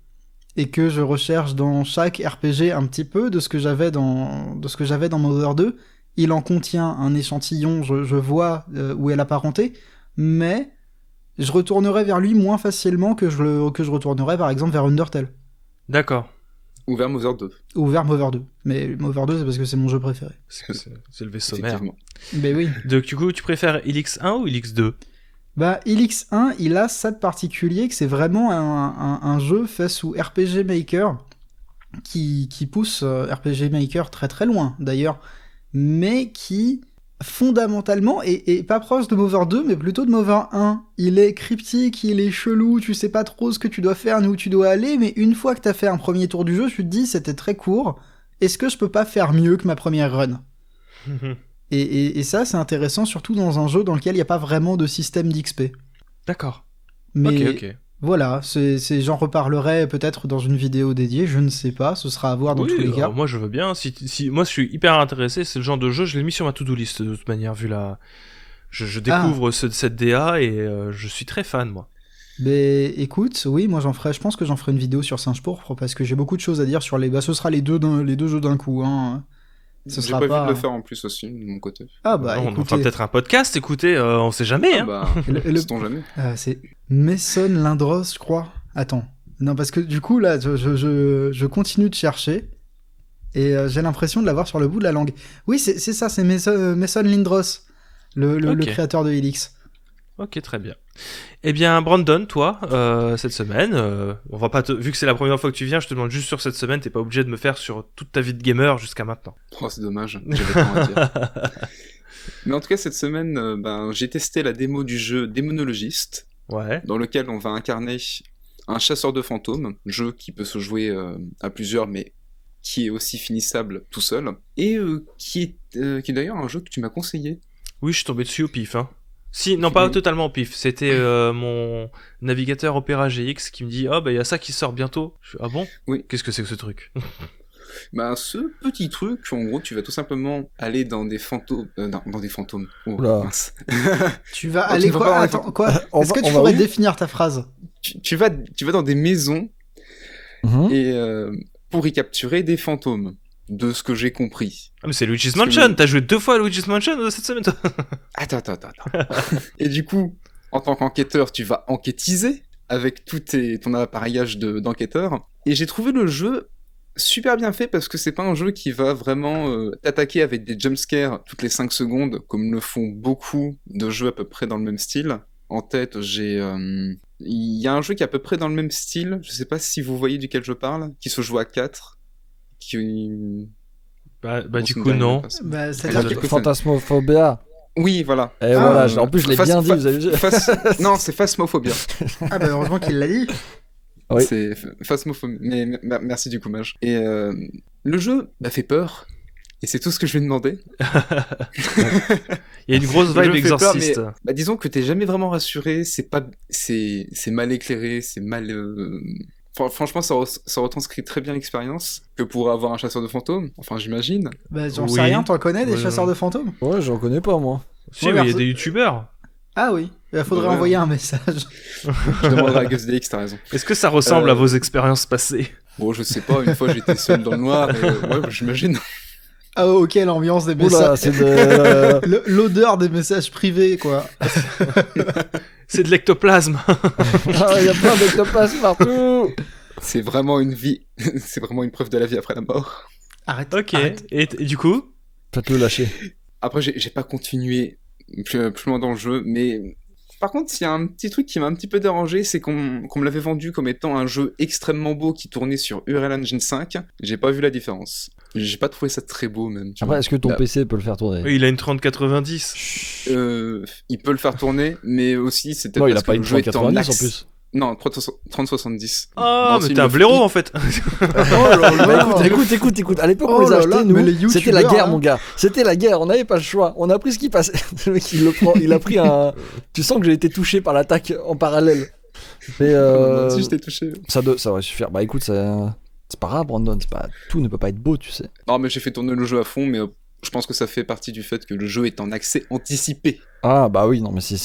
et que je recherche dans chaque RPG un petit peu de ce que j'avais dans Mover 2. Il en contient un échantillon, je vois où est la parenté, mais je retournerai vers lui moins facilement que je retournerai par exemple vers Undertale. D'accord. Ou vers Mover 2. Ou vers Mover 2. Mais Mover 2, c'est parce que c'est mon jeu préféré. C'est le vaisseau mère. Mais oui. Donc, du coup, tu préfères Helix 1 ou Helix 2 ? Bah, Helix 1, il a ça de particulier que c'est vraiment un jeu fait sous RPG Maker qui pousse RPG Maker très très loin, d'ailleurs, mais qui, fondamentalement, est pas proche de Mover 2, mais plutôt de Mover 1. Il est cryptique, il est chelou, tu sais pas trop ce que tu dois faire ni où tu dois aller, mais une fois que t'as fait un premier tour du jeu, tu te dis, c'était très court, est-ce que je peux pas faire mieux que ma première run ? Et ça, c'est intéressant, surtout dans un jeu dans lequel il n'y a pas vraiment de système d'XP. D'accord. Mais Ok. voilà, j'en reparlerai peut-être dans une vidéo dédiée, je ne sais pas, ce sera à voir dans tous les cas. Moi, je veux bien. Si moi, je suis hyper intéressé. C'est le genre de jeu, je l'ai mis sur ma to-do list de toute manière, vu la. Je découvre cette DA et je suis très fan, moi. Mais écoute, oui, moi je pense que j'en ferai une vidéo sur Singe Pourpre parce que j'ai beaucoup de choses à dire sur les. Bah, ce sera les deux jeux d'un coup, hein. J'ai prévu de le faire en plus aussi, de mon côté. Ah bah, on écoutez... fera peut-être un podcast, écoutez, on sait jamais. Sait-on jamais. C'est Mason Lindros, je crois. Attends. Non, parce que du coup, là, je continue de chercher, et j'ai l'impression de l'avoir sur le bout de la langue. Oui, c'est ça, c'est Mason Lindros, le créateur de Helix. Ok, très bien. Eh bien, Brandon, toi, cette semaine, on va pas vu que c'est la première fois que tu viens, je te demande juste sur cette semaine, t'es pas obligé de me faire sur toute ta vie de gamer jusqu'à maintenant. Oh, c'est dommage, j'avais tant à dire. Mais en tout cas, cette semaine, j'ai testé la démo du jeu Démonologiste, dans lequel on va incarner un chasseur de fantômes, jeu qui peut se jouer à plusieurs, mais qui est aussi finissable tout seul, et qui est d'ailleurs un jeu que tu m'as conseillé. Oui, je suis tombé dessus au pif, hein. Si, non, pas totalement au pif. C'était mon navigateur Opera GX qui me dit « Ah, bah, il y a ça qui sort bientôt. » Je fais « Ah bon ? Oui. Qu'est-ce que c'est que ce truc ?» Ce petit truc, en gros, tu vas tout simplement aller dans des fantômes... dans des fantômes. Oh, mince. Tu vas aller quoi ? Attends, quoi ? Est-ce que tu pourrais définir ta phrase ? Tu vas dans des maisons et pour y capturer des fantômes. De ce que j'ai compris. Ah mais c'est Luigi's Mansion, t'as joué 2 fois à Luigi's Mansion cette semaine. Attends. Et du coup, en tant qu'enquêteur, tu vas enquêtiser avec tout ton appareillage d'enquêteur. Et j'ai trouvé le jeu super bien fait parce que c'est pas un jeu qui va vraiment t'attaquer avec des jumpscares toutes les 5 secondes, comme le font beaucoup de jeux à peu près dans le même style. En tête, il y a un jeu qui est à peu près dans le même style, je sais pas si vous voyez duquel je parle, qui se joue à 4. Du coup non. C'est-à-dire que Phasmophobia. Oui, voilà. Et voilà, en plus je l'ai bien dit, vous avez vu. Non, c'est Phasmophobia. Ah bah heureusement qu'il l'a dit. Oui. C'est Phasmophobia. Mais merci du coup, Mage. Et le jeu m'a fait peur. Et c'est tout ce que je lui ai demandé. Il y a une grosse vibe exorciste. Peur, mais, disons que t'es jamais vraiment rassuré. C'est mal éclairé, c'est mal. Franchement, ça retranscrit très bien l'expérience que pour avoir un chasseur de fantômes. Enfin, j'imagine. Bah, j'en sais rien, t'en connais des chasseurs de fantômes ? Ouais, j'en connais pas, moi. Si, mais il y a des youtubeurs. Ah oui, il faudrait envoyer un message. Je demanderai à GusDX, t'as raison. Est-ce que ça ressemble à vos expériences passées ? Bon, je sais pas, une fois j'étais seul dans le noir, et j'imagine. Ah ok, l'ambiance des messages. C'est l'odeur des messages privés, quoi. C'est de l'ectoplasme. Il y a plein d'ectoplasme partout. C'est vraiment une preuve de la vie après la mort. Arrête. Ok. Arrête. Et du coup, faites le lâcher. Après, j'ai pas continué plus loin dans le jeu, mais par contre, il y a un petit truc qui m'a un petit peu dérangé, c'est qu'on me l'avait vendu comme étant un jeu extrêmement beau qui tournait sur Unreal Engine 5. J'ai pas vu la différence. J'ai pas trouvé ça très beau même. Après, est-ce que ton PC peut le faire tourner ? Il a une 3090. Il peut le faire tourner, mais aussi c'était non, parce il a pas que une le jeu était en 3090 axe. en plus. Non, 3070. Ah, mais t'es un blaireau en fait. Écoute, à l'époque où on les achetait, nous, c'était la guerre, mon gars. C'était la guerre, on n'avait pas le choix. On a pris ce qui passait. Le mec, il le prend, il a pris un. Tu sens que j'ai été touché par l'attaque en parallèle. Mais si je t'ai touché. Ça va suffire. Bah écoute, c'est pas grave, Brandon. Tout ne peut pas être beau, tu sais. Non, mais j'ai fait tourner le jeu à fond, mais je pense que ça fait partie du fait que le jeu est en accès anticipé. Ah bah oui, non, mais si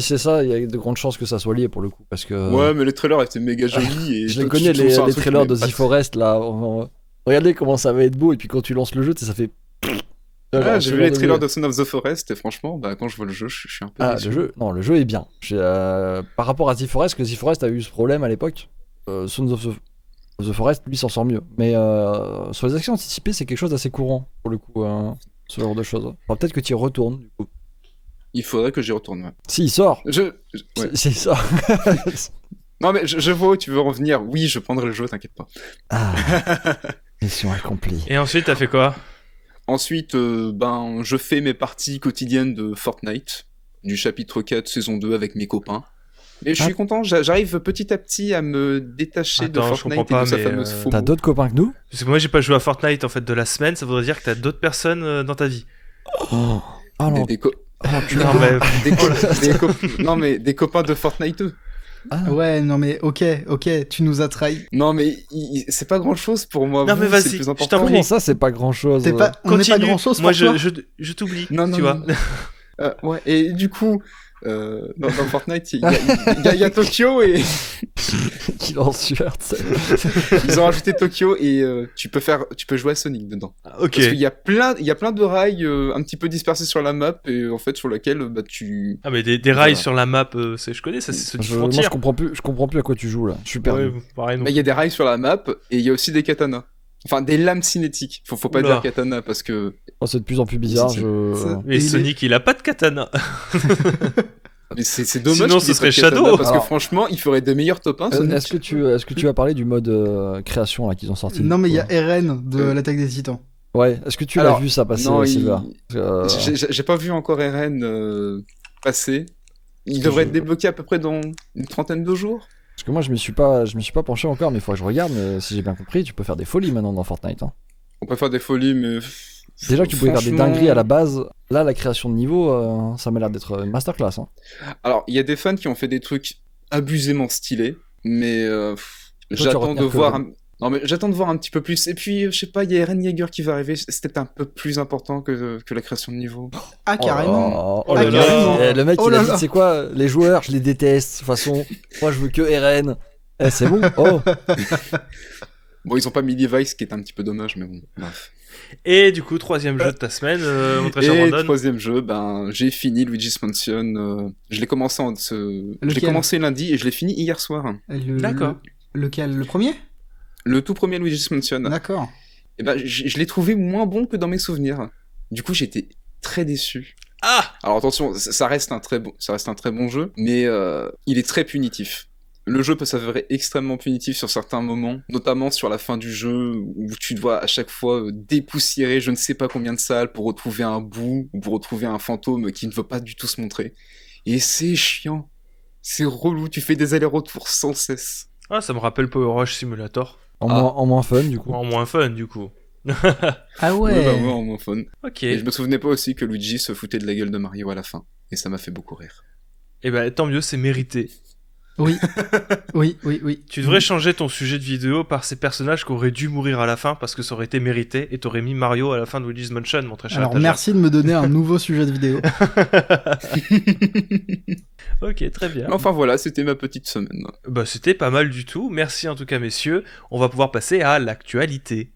c'est ça, il y a de grandes chances que ça soit lié pour le coup, parce que. Ouais, mais les trailers étaient méga jolis. Et je les connais, les trailers de The Forest là. Regardez comment ça va être beau, et puis quand tu lances le jeu, ça fait. J'ai vu les trailers de Son of the Forest, et franchement, bah, quand je vois le jeu, je suis un peu déçu. Le jeu est bien. Par rapport à The Forest, que The Forest a eu ce problème à l'époque, Son of the Forest, lui, s'en sort mieux. Mais sur les actions anticipées, c'est quelque chose d'assez courant, pour le coup, ce genre de choses. Alors, peut-être que tu y retournes, du coup. Il faudrait que j'y retourne, ouais. Si, il sort. Ouais. Si, il sort. Non, mais je vois où tu veux en venir. Oui, je prendrai le jeu, t'inquiète pas. Ah, mission accomplie. Et ensuite, t'as fait quoi? Ensuite, je fais mes parties quotidiennes de Fortnite, du chapitre 4, saison 2, avec mes copains. Et je suis content, j'arrive petit à petit à me détacher de Fortnite et de sa fameuse FOMO. T'as d'autres copains que nous? Parce que moi, j'ai pas joué à Fortnite en fait de la semaine, ça voudrait dire que t'as d'autres personnes dans ta vie. Oh non. Non, mais... des copains de Fortnite. Ah. Ouais, non mais ok, tu nous as trahis. Non mais c'est pas grand chose pour moi. Non mais vas-y, je t'en prie. Comment ça, c'est pas grand chose? On n'est pas grand chose pour moi, toi. je t'oublie, tu vois. Ouais, et du coup, dans Fortnite, il y a Tokyo et... Qui en sueur, tu sais. Ils ont rajouté Tokyo et tu peux jouer à Sonic dedans. Ok. Parce qu'il y a plein de rails un petit peu dispersés sur la map et en fait sur laquelle tu... Ah mais des rails sur la map, je connais, ça c'est Sonic Frontier. Moi je comprends plus à quoi tu joues là. Je suis perdu. Ouais, pareil, il y a des rails sur la map et il y a aussi des katanas. Enfin, des lames cinétiques. Faut pas dire katana parce que... Oh, c'est de plus en plus bizarre. Mais Sonic, il a pas de katana. Mais c'est dommage. Sinon, ce serait Shadow. Parce que franchement, il ferait des meilleurs top 1. Est-ce que tu vas parler du mode création là qu'ils ont sorti? Non, mais il y a RN de l'Attaque des Titans. Ouais, est-ce que tu l'as vu ça passer, Silva? J'ai pas vu encore RN passer. Il devrait être débloqué à peu près dans une trentaine de jours. Parce que moi, je m'y suis pas penché encore, mais il faut que je regarde. Mais si j'ai bien compris, tu peux faire des folies maintenant dans Fortnite. Hein. On peut faire des folies, mais... Déjà que tu pouvais faire des dingueries à la base, là, la création de niveau, ça m'a l'air d'être une masterclass. Hein. Alors, il y a des fans qui ont fait des trucs abusément stylés, mais j'attends de voir... Non, mais j'attends de voir un petit peu plus. Et puis, je sais pas, il y a Eren Yeager qui va arriver. C'est un peu plus important que la création de niveau. Ah, carrément. Oh là là. Le mec, il a dit, c'est quoi, les joueurs, je les déteste. De toute façon, moi, je veux que Eren. C'est bon. Oh. Bon, ils ont pas mis Levi, ce qui est un petit peu dommage, mais bon, bref. Et du coup, troisième jeu de ta semaine, mon très cher Brandon. Troisième jeu, j'ai fini Luigi's Mansion. Je l'ai commencé lundi et je l'ai fini hier soir. D'accord. Lequel? Le premier? Le tout premier Luigi's Mansion. D'accord. Et je l'ai trouvé moins bon que dans mes souvenirs. Du coup, j'étais très déçu. Ah! Alors attention, ça reste un très bon jeu, mais il est très punitif. Le jeu peut s'avérer extrêmement punitif sur certains moments, notamment sur la fin du jeu, où tu dois à chaque fois dépoussiérer je ne sais pas combien de salles pour retrouver un bout, ou pour retrouver un fantôme qui ne veut pas du tout se montrer. Et c'est chiant. C'est relou, tu fais des allers-retours sans cesse. Ah, ça me rappelle Power Rush Simulator. En moins fun, du coup. En moins fun, du coup. Ah ouais. Ouais, en moins fun. Ok. Et je me souvenais pas aussi que Luigi se foutait de la gueule de Mario à la fin. Et ça m'a fait beaucoup rire. Et tant mieux, c'est mérité. Oui. Oui. Tu devrais changer ton sujet de vidéo par ces personnages qui auraient dû mourir à la fin parce que ça aurait été mérité et t'aurais mis Mario à la fin de Luigi's Mansion, mon très cher. Alors merci de me donner un nouveau sujet de vidéo. Ok, très bien. Enfin voilà, c'était ma petite semaine. C'était pas mal du tout. Merci en tout cas, messieurs. On va pouvoir passer à l'actualité.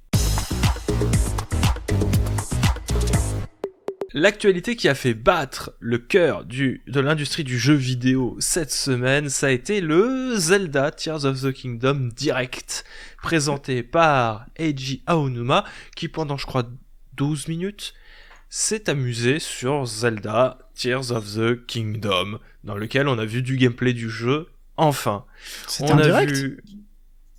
L'actualité qui a fait battre le cœur de l'industrie du jeu vidéo cette semaine, ça a été le Zelda Tears of the Kingdom Direct, présenté par Eiji Aonuma, qui pendant, je crois, 12 minutes, s'est amusé sur Zelda Tears of the Kingdom, dans lequel on a vu du gameplay du jeu, enfin. C'était en direct ?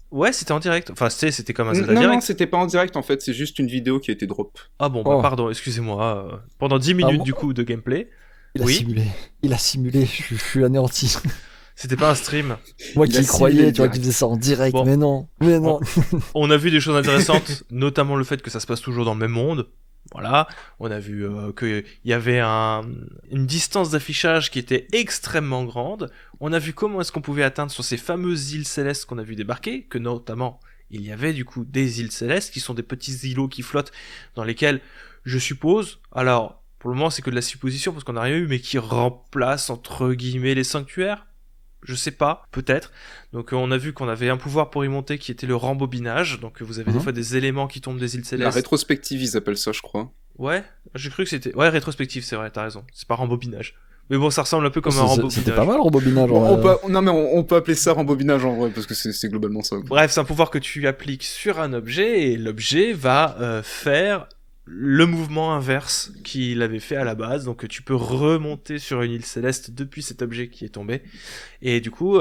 Ouais, c'était en direct. Enfin, c'était comme un Zelda direct. Non, c'était pas en direct, en fait, c'est juste une vidéo qui a été drop. Ah bon, pardon, excusez-moi. Pendant 10 minutes, du coup, de gameplay. Il a simulé, je suis anéanti. C'était pas un stream. Moi qui y croyais, tu vois, qui faisait ça en direct, bon. mais non. On a vu des choses intéressantes, notamment le fait que ça se passe toujours dans le même monde. Voilà, on a vu qu'il y avait une distance d'affichage qui était extrêmement grande. On a vu comment est-ce qu'on pouvait atteindre sur ces fameuses îles célestes qu'on a vu débarquer, que notamment il y avait du coup des îles célestes qui sont des petits îlots qui flottent dans lesquels, je suppose, alors pour le moment c'est que de la supposition parce qu'on n'a rien eu, mais qui remplacent entre guillemets les sanctuaires. Je sais pas, peut-être. Donc on a vu qu'on avait un pouvoir pour y monter qui était le rembobinage. Donc vous avez des fois des éléments qui tombent des îles célestes. La rétrospective, ils appellent ça, je crois. Ouais, j'ai cru que c'était... Ouais, rétrospective, c'est vrai, t'as raison. C'est pas rembobinage. Mais bon, ça ressemble un peu comme un rembobinage. C'était pas mal, rembobinage. On peut appeler ça rembobinage en vrai, parce que c'est globalement ça. Bref, c'est un pouvoir que tu appliques sur un objet, et l'objet va faire le mouvement inverse qu'il avait fait à la base. Donc tu peux remonter sur une île céleste depuis cet objet qui est tombé, et du coup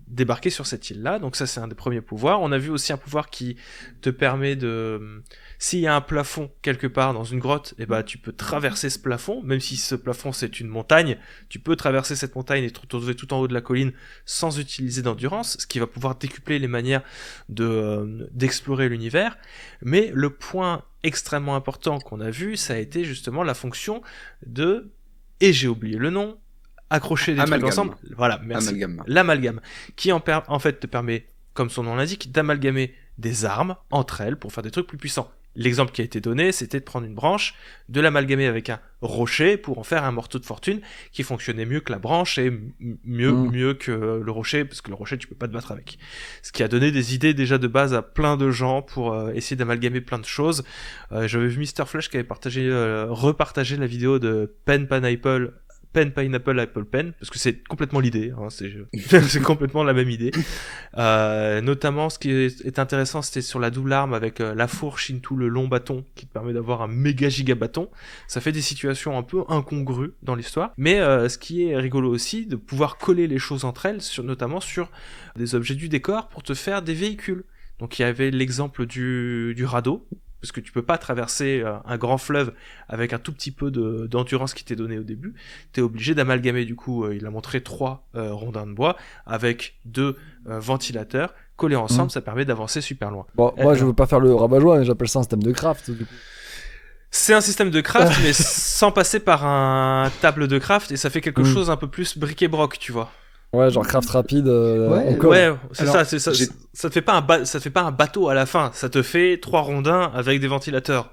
débarquer sur cette île-là. Donc ça, c'est un des premiers pouvoirs. On a vu aussi un pouvoir qui te permet de... S'il y a un plafond quelque part dans une grotte, tu peux traverser ce plafond, même si ce plafond c'est une montagne, tu peux traverser cette montagne et te retrouver tout en haut de la colline sans utiliser d'endurance, ce qui va pouvoir décupler les manières d'explorer l'univers. Mais le point extrêmement important qu'on a vu, ça a été justement la fonction de, et j'ai oublié le nom, accrocher des trucs ensemble. Voilà, merci. L'amalgame, qui en fait te permet, comme son nom l'indique, d'amalgamer des armes entre elles pour faire des trucs plus puissants. L'exemple qui a été donné, c'était de prendre une branche, de l'amalgamer avec un rocher pour en faire un marteau de fortune qui fonctionnait mieux que la branche et mieux que le rocher, parce que le rocher tu peux pas te battre avec. Ce qui a donné des idées déjà de base à plein de gens pour essayer d'amalgamer plein de choses. J'avais vu Mr. Flash qui avait repartagé la vidéo de Pen Pineapple Apple Pen, parce que c'est complètement l'idée, hein, c'est complètement la même idée. Notamment, ce qui est intéressant, c'était sur la double arme avec la fourche into le long bâton, qui te permet d'avoir un méga giga bâton. Ça fait des situations un peu incongrues dans l'histoire, mais ce qui est rigolo aussi, de pouvoir coller les choses entre elles, notamment sur des objets du décor pour te faire des véhicules. Donc il y avait l'exemple du radeau, parce que tu peux pas traverser un grand fleuve avec un tout petit peu d'endurance qui t'est donné au début. T'es obligé d'amalgamer, du coup, il a montré 3 rondins de bois avec 2 ventilateurs collés ensemble, ça permet d'avancer super loin. Bon, moi je veux pas faire le rabat-joie, mais j'appelle ça un système de craft, du coup. C'est un système de craft, mais sans passer par un table de craft, et ça fait quelque chose un peu plus bric-et-broc, tu vois. Ouais, genre craft rapide. Ouais, c'est ça. Ça te fait pas un bateau à la fin. Ça te fait 3 rondins avec des ventilateurs.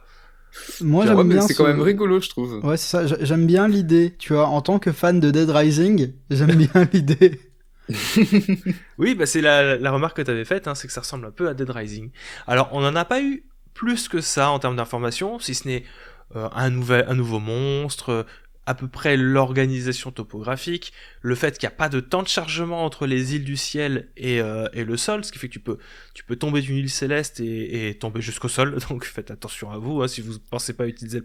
Moi, j'aime bien. C'est quand même rigolo, je trouve. Ouais, c'est ça. J'aime bien l'idée. Tu vois, en tant que fan de Dead Rising, j'aime bien l'idée. Oui, c'est la remarque que t'avais faite, hein, c'est que ça ressemble un peu à Dead Rising. Alors, on en a pas eu plus que ça en termes d'informations, si ce n'est un nouveau monstre. À peu près l'organisation topographique, le fait qu'il n'y a pas de temps de chargement entre les îles du ciel et le sol, ce qui fait que tu peux tomber d'une île céleste et tomber jusqu'au sol, donc faites attention à vous, hein, si vous pensez pas utiliser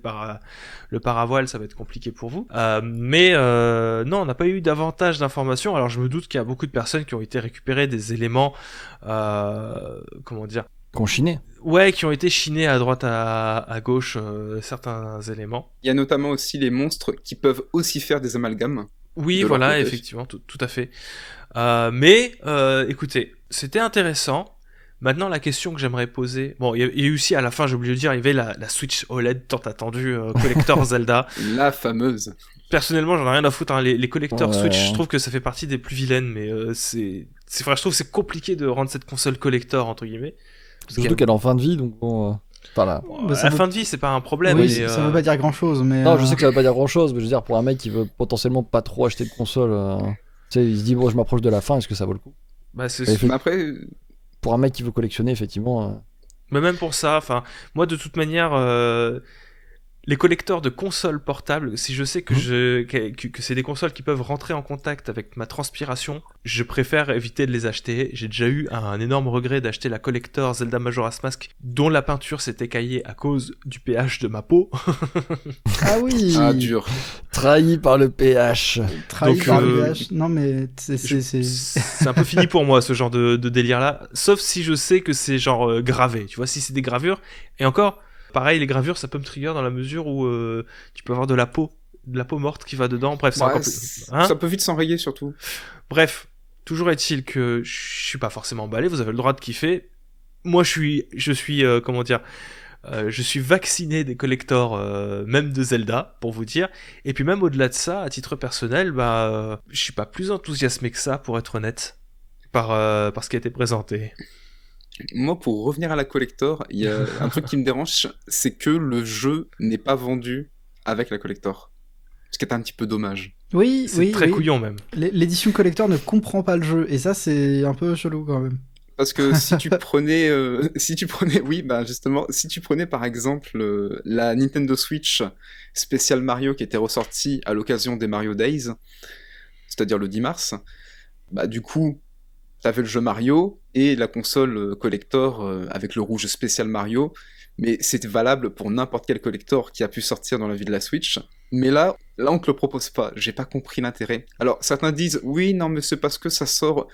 le paravoile, ça va être compliqué pour vous. Mais non, on n'a pas eu davantage d'informations, alors je me doute qu'il y a beaucoup de personnes qui ont été récupérées des éléments, qu'on chinait. Ouais, qui ont été chinés à droite, à gauche, certains éléments. Il y a notamment aussi les monstres qui peuvent aussi faire des amalgames. Oui, voilà, effectivement, tout à fait. Mais écoutez, c'était intéressant. Maintenant, la question que j'aimerais poser... Bon, il y a eu aussi, à la fin, j'ai oublié de dire, il y avait la Switch OLED tant attendue, Collector Zelda. La fameuse. Personnellement, j'en ai rien à foutre, hein. Les collecteurs Switch, je trouve que ça fait partie des plus vilaines, mais c'est vrai, je trouve que c'est compliqué de rendre cette console collector, entre guillemets. Surtout qu'elle est en fin de vie, donc bon... Voilà. La fin de vie, c'est pas un problème. Oui, mais ça veut pas dire grand-chose, mais... Non, je sais que ça veut pas dire grand-chose, mais je veux dire, pour un mec qui veut potentiellement pas trop acheter de console, tu sais, il se dit, bon, je m'approche de la fin, est-ce que ça vaut le coup ? Après... Pour un mec qui veut collectionner, effectivement... Mais même pour ça, moi, de toute manière... Les collecteurs de consoles portables, si je sais que c'est des consoles qui peuvent rentrer en contact avec ma transpiration, je préfère éviter de les acheter. J'ai déjà eu un énorme regret d'acheter la collector Zelda Majora's Mask, dont la peinture s'est écaillée à cause du pH de ma peau. Ah oui. Ah, dur. Trahi par le pH. Trahi par le pH. Non, mais c'est un peu fini pour moi, ce genre de délire-là. Sauf si je sais que c'est genre gravé. Tu vois, si c'est des gravures. Et encore... Pareil, les gravures, ça peut me trigger dans la mesure où tu peux avoir de la peau morte qui va dedans. Bref, c'est encore plus... ça peut vite s'enrayer, surtout. Bref, Toujours est-il que je suis pas forcément emballé, vous avez le droit de kiffer. Moi, je suis je suis vacciné des collectors, même de Zelda, pour vous dire. Et puis même au-delà de ça, à titre personnel, je suis pas plus enthousiasmé que ça, pour être honnête, par ce qui a été présenté. Moi, pour revenir à la collector, il y a un truc qui me dérange, c'est que le jeu n'est pas vendu avec la collector. Ce qui est un petit peu dommage. Oui, c'est très couillon même. L'édition collector ne comprend pas le jeu, et ça c'est un peu chelou quand même. Parce que si tu prenais, si tu prenais par exemple la Nintendo Switch spécial Mario qui était ressortie à l'occasion des Mario Days, c'est-à-dire le 10 mars, du coup, t'avais le jeu Mario et la console collector avec le rouge spécial Mario, mais c'était valable pour n'importe quel collector qui a pu sortir dans la vie de la Switch. Mais là, on te le propose pas. J'ai pas compris l'intérêt. Alors, certains disent, oui, non, mais c'est parce que ça sort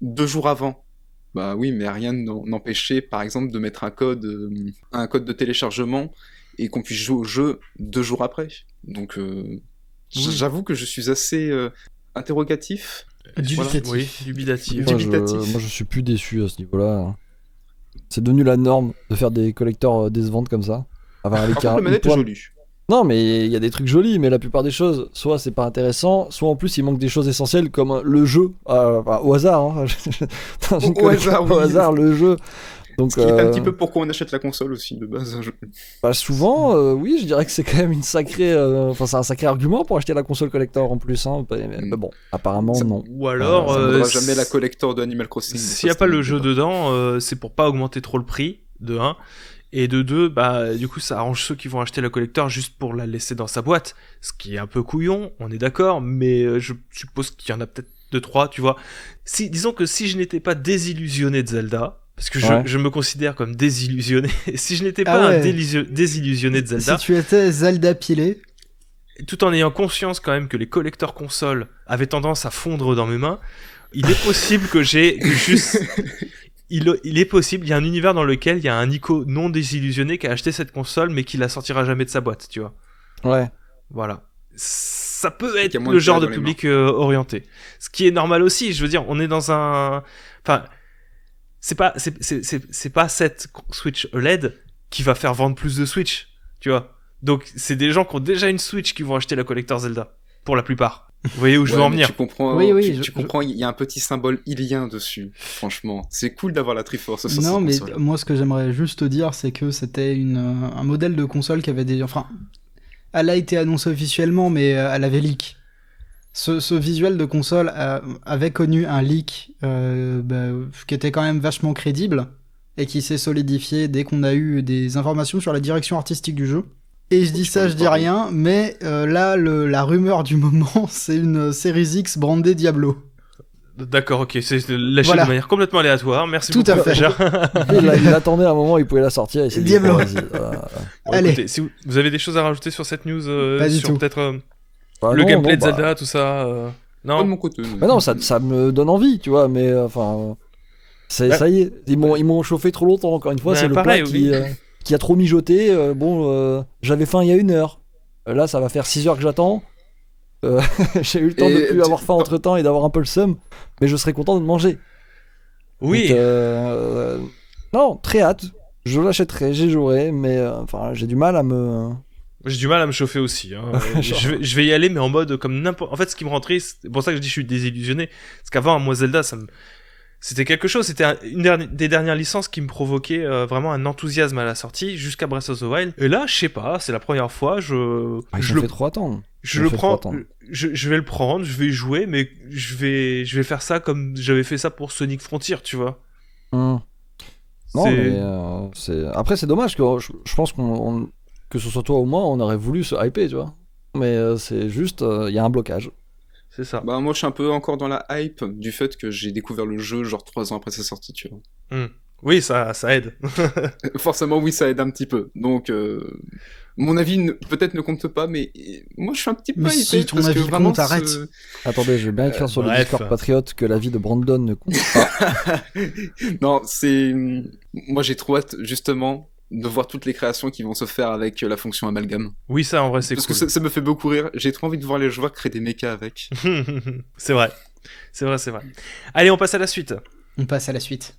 2 jours avant. Bah oui, mais rien n'empêchait, par exemple, de mettre un code de téléchargement et qu'on puisse jouer au jeu 2 jours après. Donc, j'avoue que je suis assez interrogatif. Dubitatif. Voilà. Oui, dubitatif. Moi, je suis plus déçu à ce niveau-là. C'est devenu la norme de faire des collecteurs décevantes comme ça. Avec la manette est jolie. Non, mais il y a des trucs jolis, mais la plupart des choses, soit c'est pas intéressant, soit en plus il manque des choses essentielles comme le jeu, au hasard. Hein. Au hasard, le jeu. Donc, ce qui est un petit peu pourquoi on achète la console aussi de base. Souvent, oui, je dirais que c'est quand même c'est un sacré argument pour acheter la console collector en plus. Hein. Mais bon, apparemment non. Ou alors, ça ne vaudra jamais la collector de Animal Crossing. S'il n'y a pas le jeu dedans, c'est pour pas augmenter trop le prix, de 1. Et de 2, du coup, ça arrange ceux qui vont acheter la collector juste pour la laisser dans sa boîte. Ce qui est un peu couillon, on est d'accord, mais je suppose qu'il y en a peut-être 2-3, tu vois. Disons que si je n'étais pas désillusionné de Zelda, parce que je me considère comme désillusionné, si je n'étais pas désillusionné de Zelda... Si tu étais Zelda pilé... Tout en ayant conscience quand même que les collecteurs consoles avaient tendance à fondre dans mes mains, il est possible que j'ai juste... Il est possible, il y a un univers dans lequel il y a un Nico non désillusionné qui a acheté cette console mais qui la sortira jamais de sa boîte, tu vois. Ouais. Voilà. Ça peut être le genre de public orienté. Ce qui est normal aussi, je veux dire, on est dans un... Enfin, c'est pas cette Switch OLED qui va faire vendre plus de Switch, tu vois. Donc, c'est des gens qui ont déjà une Switch qui vont acheter la collector Zelda, pour la plupart. Vous voyez où je veux en venir. Tu comprends, tu comprends, il y a un petit symbole ilien dessus, franchement. C'est cool d'avoir la Triforce sur Non, mais console. moi, ce que j'aimerais juste dire, c'est que c'était un modèle de console qui avait des... Enfin, elle a été annoncée officiellement, mais elle avait leak. Ce visuel de console avait connu un leak qui était quand même vachement crédible et qui s'est solidifié dès qu'on a eu des informations sur la direction artistique du jeu. Et je dis ça, je dis rien, mais là, la rumeur du moment, c'est une Series X brandée Diablo. D'accord, ok, c'est lâché de manière complètement aléatoire, merci beaucoup. Tout à fait. Il attendait un moment, il pouvait la sortir, et c'est Diablo. Allez. Écoutez, si vous avez des choses à rajouter sur cette news, pas du sur tout. Peut-être le gameplay de Zelda, tout ça non. Pas de mon côté. Mais non, ça me donne envie, tu vois, mais enfin... Ça y est, ils m'ont chauffé trop longtemps, encore une fois, c'est le plat qui a trop mijoté. J'avais faim il y a 1 heure. Là, ça va faire 6 heures que j'attends. J'ai eu le temps de plus avoir faim entre temps et d'avoir un peu le seum, mais je serais content de manger. Oui. Donc, non, très hâte. Je l'achèterai, j'y jouerai, mais j'ai du mal à me. J'ai du mal à me chauffer aussi. Hein. je vais y aller, mais en mode comme n'importe. En fait, ce qui me rend triste, c'est pour ça que je dis que je suis désillusionné. Parce qu'avant, moi, Zelda, c'était quelque chose, c'était une des dernières licences qui me provoquait vraiment un enthousiasme à la sortie jusqu'à Breath of the Wild. Et là, je sais pas, c'est la première fois, ils ont fait trop attendre. Je le prends, je vais le prendre, je vais y jouer, mais je vais faire ça comme j'avais fait ça pour Sonic Frontier, tu vois. Non, mais après c'est dommage que je pense que ce soit toi ou moi, on aurait voulu se hyper, tu vois. Mais c'est juste, il y a un blocage. C'est ça. Moi, je suis un peu encore dans la hype du fait que j'ai découvert le jeu genre 3 ans après sa sortie, tu vois. Oui, ça aide. Forcément, oui, ça aide un petit peu. Donc, mon avis peut-être ne compte pas, mais moi, je suis un petit peu hypé. Si ton avis compte, arrête. Attendez, je vais bien écrire sur le Discord Patriote que l'avis de Brandon ne compte pas. Non, moi, j'ai trop hâte, justement, de voir toutes les créations qui vont se faire avec la fonction amalgame. Oui, ça en vrai c'est Parce cool. que ça me fait beaucoup rire. J'ai trop envie de voir les joueurs créer des mechas avec. C'est vrai. C'est vrai, c'est vrai. Allez, on passe à la suite. On passe à la suite.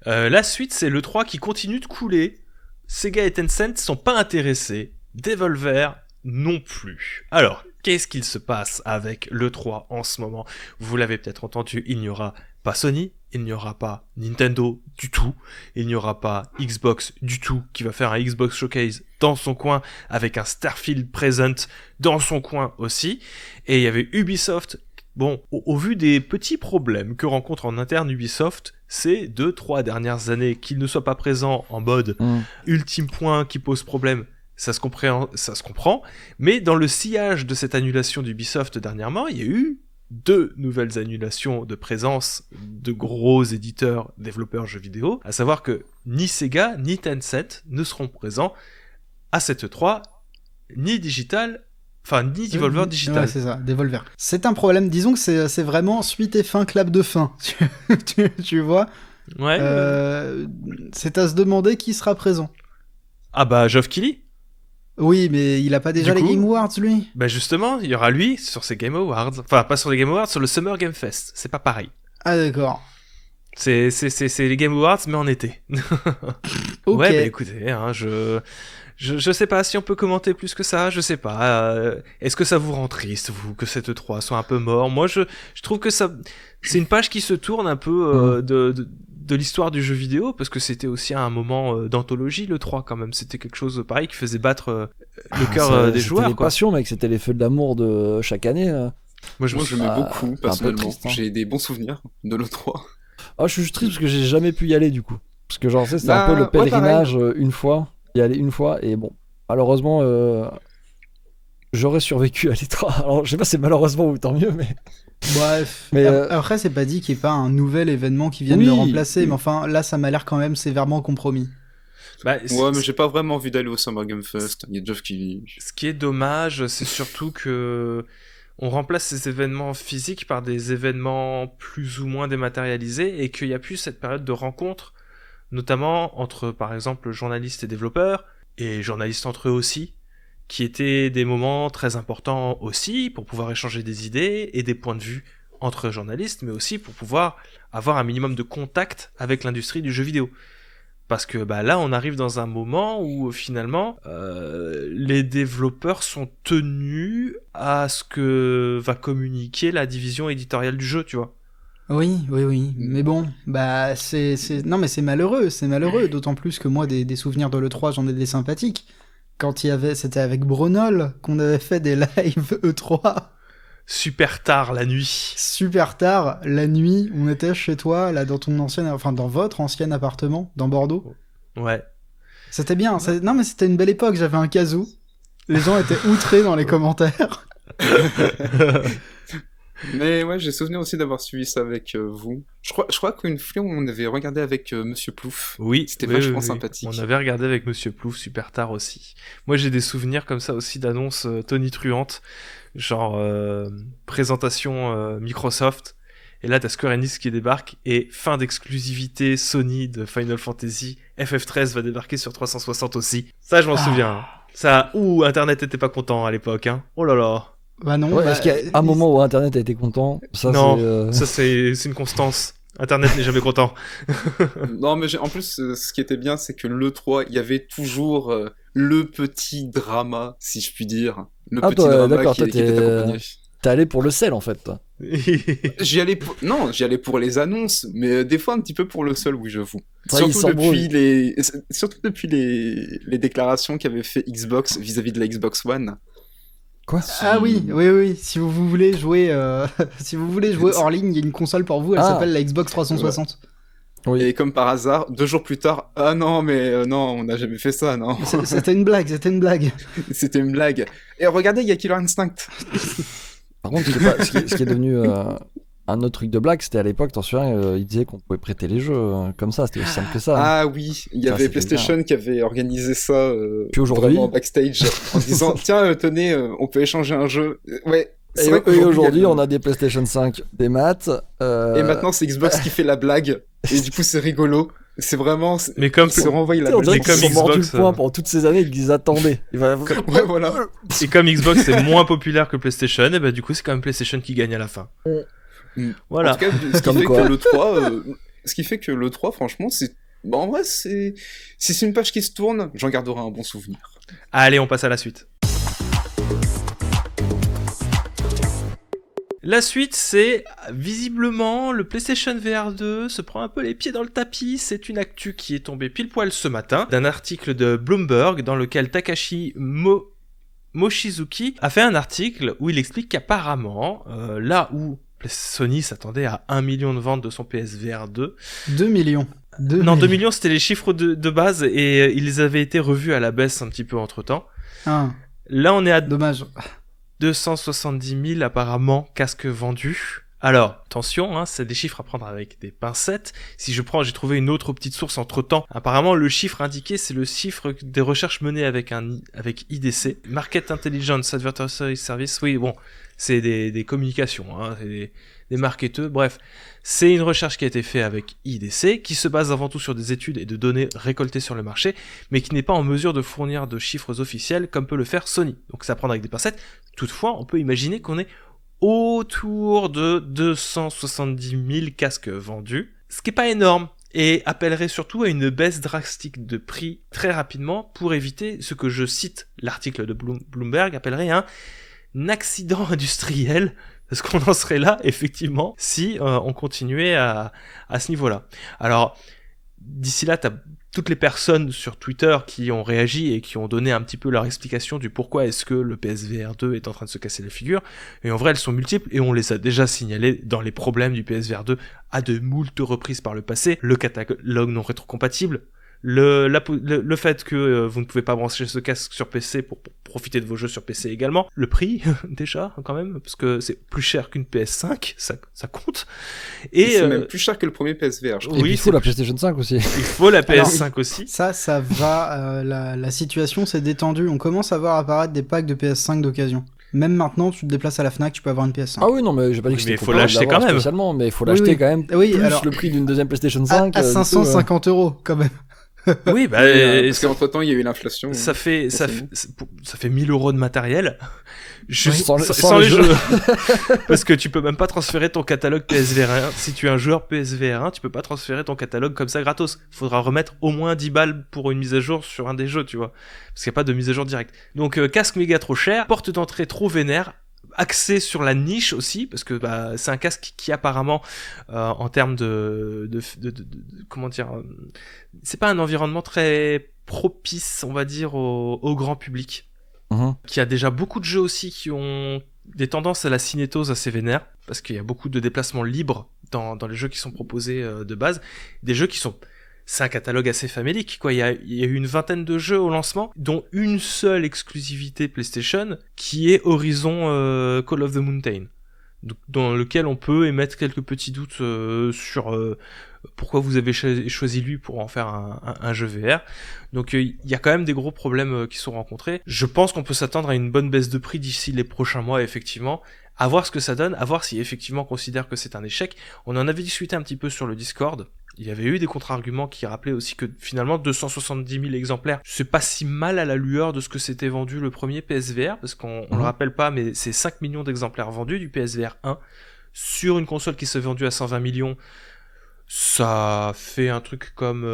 La suite, c'est l'E3 qui continue de couler. Sega et Tencent sont pas intéressés. Devolver non plus. Alors, qu'est-ce qu'il se passe avec l'E3 en ce moment ? Vous l'avez peut-être entendu, il n'y aura pas Sony, il n'y aura pas Nintendo du tout, il n'y aura pas Xbox du tout, qui va faire un Xbox Showcase dans son coin, avec un Starfield Present dans son coin aussi, et il y avait Ubisoft. Bon, au vu des petits problèmes que rencontre en interne Ubisoft, ces 2-3 dernières années, qu'il ne soit pas présent en mode ultime point qui pose problème, ça se comprend, mais dans le sillage de cette annulation d'Ubisoft dernièrement, il y a eu 2 nouvelles annulations de présence de gros éditeurs, développeurs jeux vidéo, à savoir que ni Sega ni Tencent ne seront présents à cette E3, ni Devolver Digital. Ouais, c'est ça, Devolver. C'est un problème, disons que c'est vraiment suite et fin, clap de fin, tu vois. Ouais. C'est à se demander qui sera présent. Ah bah, Geoff Keighley. Oui, mais il a pas déjà les Game Awards, lui. Bah justement, il y aura lui sur ses Game Awards. Enfin, pas sur les Game Awards, sur le Summer Game Fest. C'est pas pareil. Ah d'accord. C'est les Game Awards, mais en été. Ok. Ouais, bah écoutez, hein, je sais pas si on peut commenter plus que ça, je sais pas. Est-ce que ça vous rend triste, vous, que cette E3 soit un peu mort ? Moi, je trouve que ça, c'est une page qui se tourne un peu de l'histoire du jeu vidéo, parce que c'était aussi un moment d'anthologie, le 3 quand même. C'était quelque chose pareil qui faisait battre le cœur des joueurs. C'était les quoi. passions, mec, c'était les feux de l'amour de chaque année. Moi, je j'aimais beaucoup, personnellement. Triste, hein. J'ai des bons souvenirs de l'E3. Ah, je suis juste triste parce que j'ai jamais pu y aller, du coup. Parce que genre, c'était un peu le pèlerinage une fois, y aller une fois, et bon, malheureusement, j'aurais survécu à l'E3. Alors, je sais pas, c'est malheureusement ou tant mieux, mais... Bref, mais après c'est pas dit qu'il n'y ait pas un nouvel événement qui vienne le remplacer, mais enfin là ça m'a l'air quand même sévèrement compromis. Bah, ouais, mais j'ai pas vraiment envie d'aller au Summer Game Fest. Il y a Geoff qui... Ce qui est dommage, c'est surtout que on remplace ces événements physiques par des événements plus ou moins dématérialisés et qu'il n'y a plus cette période de rencontre, notamment entre par exemple journalistes et développeurs, et journalistes entre eux aussi, qui étaient des moments très importants aussi pour pouvoir échanger des idées et des points de vue entre journalistes, mais aussi pour pouvoir avoir un minimum de contact avec l'industrie du jeu vidéo. Parce que bah, là, on arrive dans un moment où finalement, les développeurs sont tenus à ce que va communiquer la division éditoriale du jeu, tu vois. Oui, mais bon, bah non mais c'est malheureux, d'autant plus que moi des souvenirs de l'E3 j'en ai des sympathiques. Quand c'était avec Bronol qu'on avait fait des lives E3. Super tard la nuit. Super tard la nuit, on était chez toi, là dans dans votre ancien appartement, dans Bordeaux. Ouais. C'était bien, non mais c'était une belle époque, j'avais un casou. Les gens étaient outrés dans les commentaires. Mais ouais, j'ai souvenir aussi d'avoir suivi ça avec vous. Je crois qu'une fois, on avait regardé avec Monsieur Plouf. Oui, c'était vachement sympathique. On avait regardé avec Monsieur Plouf super tard aussi. Moi, j'ai des souvenirs comme ça aussi d'annonces tonitruantes, genre présentation Microsoft. Et là, t'as Square Enix qui débarque et fin d'exclusivité Sony de Final Fantasy. FF13 va débarquer sur 360 aussi. Ça, je m'en souviens. Ça, Internet était pas content à l'époque. Hein. Oh là là. Bah non. Ouais, est-ce qu'il y a un moment où Internet a été content ? Ça, non, ça c'est une constance. Internet n'est jamais content. Non, mais en plus, ce qui était bien, c'est que l'E3, il y avait toujours le petit drama, si je puis dire. Le petit drama qui était accompagné. T'es allé pour le sel, en fait, toi. J'y allais pour les annonces, mais des fois un petit peu pour le seul, oui, j'avoue. Surtout depuis les déclarations qu'avait fait Xbox vis-à-vis de la Xbox One. Quoi ? Ah oui. Si vous voulez jouer, hors ligne, il y a une console pour vous. Elle s'appelle la Xbox 360. Ouais. Oui. Et comme par hasard, 2 jours plus tard, ah non, mais non, on n'a jamais fait ça, non. C'était une blague. C'était une blague. Et regardez, il y a Killer Instinct. Par contre, ce qui est devenu un autre truc de blague, c'était à l'époque, t'en souviens, ils disaient qu'on pouvait prêter les jeux comme ça, c'était aussi simple que ça. Ah oui, il y avait PlayStation qui avait organisé ça puis aujourd'hui, vraiment backstage en disant tiens, tenez, on peut échanger un jeu. Ouais, Et aujourd'hui, on a des PlayStation 5, des maths. Et maintenant, c'est Xbox qui fait la blague. Et du coup, c'est rigolo. C'est vraiment. Mais comme se renvoie la blague. Comme ils sont mordus Xbox, le point pendant toutes ces années, ils disent attendez. Ouais, voilà. Et comme Xbox est moins populaire que PlayStation, et bah du coup, c'est quand même PlayStation qui gagne à la fin. Voilà. En tout cas, ce qui fait que le 3, franchement, c'est. Bah, en vrai, si c'est une page qui se tourne, j'en garderai un bon souvenir. Allez, on passe à la suite. La suite, c'est visiblement le PlayStation VR 2 se prend un peu les pieds dans le tapis. C'est une actu qui est tombée pile poil ce matin d'un article de Bloomberg dans lequel Takashi Mochizuki a fait un article où il explique qu'apparemment, là où Sony s'attendait à 1 million de ventes de son PSVR 2... 2 millions. 2 millions, c'était les chiffres de base et ils avaient été revus à la baisse un petit peu entre-temps. Là, on est à... Dommage. 270 000 apparemment casques vendus. Alors, attention, hein, c'est des chiffres à prendre avec des pincettes. Si j'ai trouvé une autre petite source entre-temps. Apparemment, le chiffre indiqué, c'est le chiffre des recherches menées avec IDC. Market Intelligence Advertising Service. Oui, bon, c'est des communications, hein, c'est des marketeurs. Bref, c'est une recherche qui a été faite avec IDC, qui se base avant tout sur des études et de données récoltées sur le marché, mais qui n'est pas en mesure de fournir de chiffres officiels comme peut le faire Sony. Donc ça à prendre avec des pincettes. Toutefois, on peut imaginer qu'on est autour de 270 000 casques vendus, ce qui n'est pas énorme, et appellerait surtout à une baisse drastique de prix très rapidement pour éviter ce que je cite l'article de Bloomberg appellerait un accident industriel, parce qu'on en serait là, effectivement, si on continuait à ce niveau-là. Alors, d'ici là, t'as toutes les personnes sur Twitter qui ont réagi et qui ont donné un petit peu leur explication du pourquoi est-ce que le PSVR 2 est en train de se casser la figure. Et en vrai, elles sont multiples et on les a déjà signalées dans les problèmes du PSVR 2 à de moultes reprises par le passé. Le catalogue non rétrocompatible, le fait que vous ne pouvez pas brancher ce casque sur PC pour profiter de vos jeux sur PC également, le prix déjà quand même, parce que c'est plus cher qu'une PS5, ça compte, et c'est même plus cher que le premier PSVR, je crois. Oui, il faut la PlayStation 5 aussi. Il faut la PS5 aussi. Ça va, la situation s'est détendue, on commence à voir apparaître des packs de PS5 d'occasion. Même maintenant, tu te déplaces à la Fnac, tu peux avoir une PS5. Ah oui, non, mais j'ai pas dit que c'était faut l'acheter quand même. Spécialement, mais il faut l'acheter quand même. Oui, plus alors, le prix d'une deuxième PlayStation 5. À 550 € quand même. Oui, bah, parce qu'entre temps, il y a eu l'inflation. Ça fait 1000 € de matériel. Sans les jeux. Parce que tu peux même pas transférer ton catalogue PSVR 1. Si tu es un joueur PSVR 1, tu peux pas transférer ton catalogue comme ça gratos. Faudra remettre au moins 10 balles pour une mise à jour sur un des jeux, tu vois. Parce qu'il n'y a pas de mise à jour directe. Donc, casque méga trop cher, porte d'entrée trop vénère, axé sur la niche aussi, parce que bah, c'est un casque qui apparemment, en termes de comment dire, c'est pas un environnement très propice, on va dire, au grand public. Qui a déjà beaucoup de jeux aussi qui ont des tendances à la cinétose assez vénère, parce qu'il y a beaucoup de déplacements libres dans les jeux qui sont proposés de base, des jeux qui sont... C'est un catalogue assez famélique, quoi. Il y a eu une vingtaine de jeux au lancement, dont une seule exclusivité PlayStation, qui est Horizon Call of the Mountain, dans lequel on peut émettre quelques petits doutes sur pourquoi vous avez choisi lui pour en faire un jeu VR. Donc il y a quand même des gros problèmes qui sont rencontrés. Je pense qu'on peut s'attendre à une bonne baisse de prix d'ici les prochains mois, effectivement. À voir ce que ça donne, à voir si effectivement on considère que c'est un échec. On en avait discuté un petit peu sur le Discord. Il y avait eu des contre-arguments qui rappelaient aussi que finalement 270 000 exemplaires, c'est pas si mal à la lueur de ce que s'était vendu le premier PSVR, parce qu'on le rappelle pas, mais c'est 5 millions d'exemplaires vendus du PSVR 1 sur une console qui s'est vendue à 120 millions. Ça fait un truc comme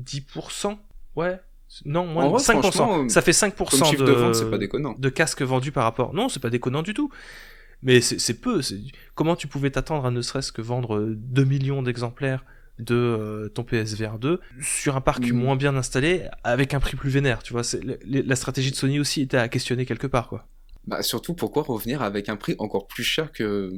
10%, ouais. Non, moins de 5%. Ça fait 5% de vente, c'est pas déconnant. De casques vendus par rapport. Non, c'est pas déconnant du tout. Mais c'est peu. Comment tu pouvais t'attendre à ne serait-ce que vendre 2 millions d'exemplaires de ton PSVR 2 sur un parc moins bien installé avec un prix plus vénère, tu vois. La stratégie de Sony aussi était à questionner quelque part, quoi. Bah surtout, pourquoi revenir avec un prix encore plus cher que...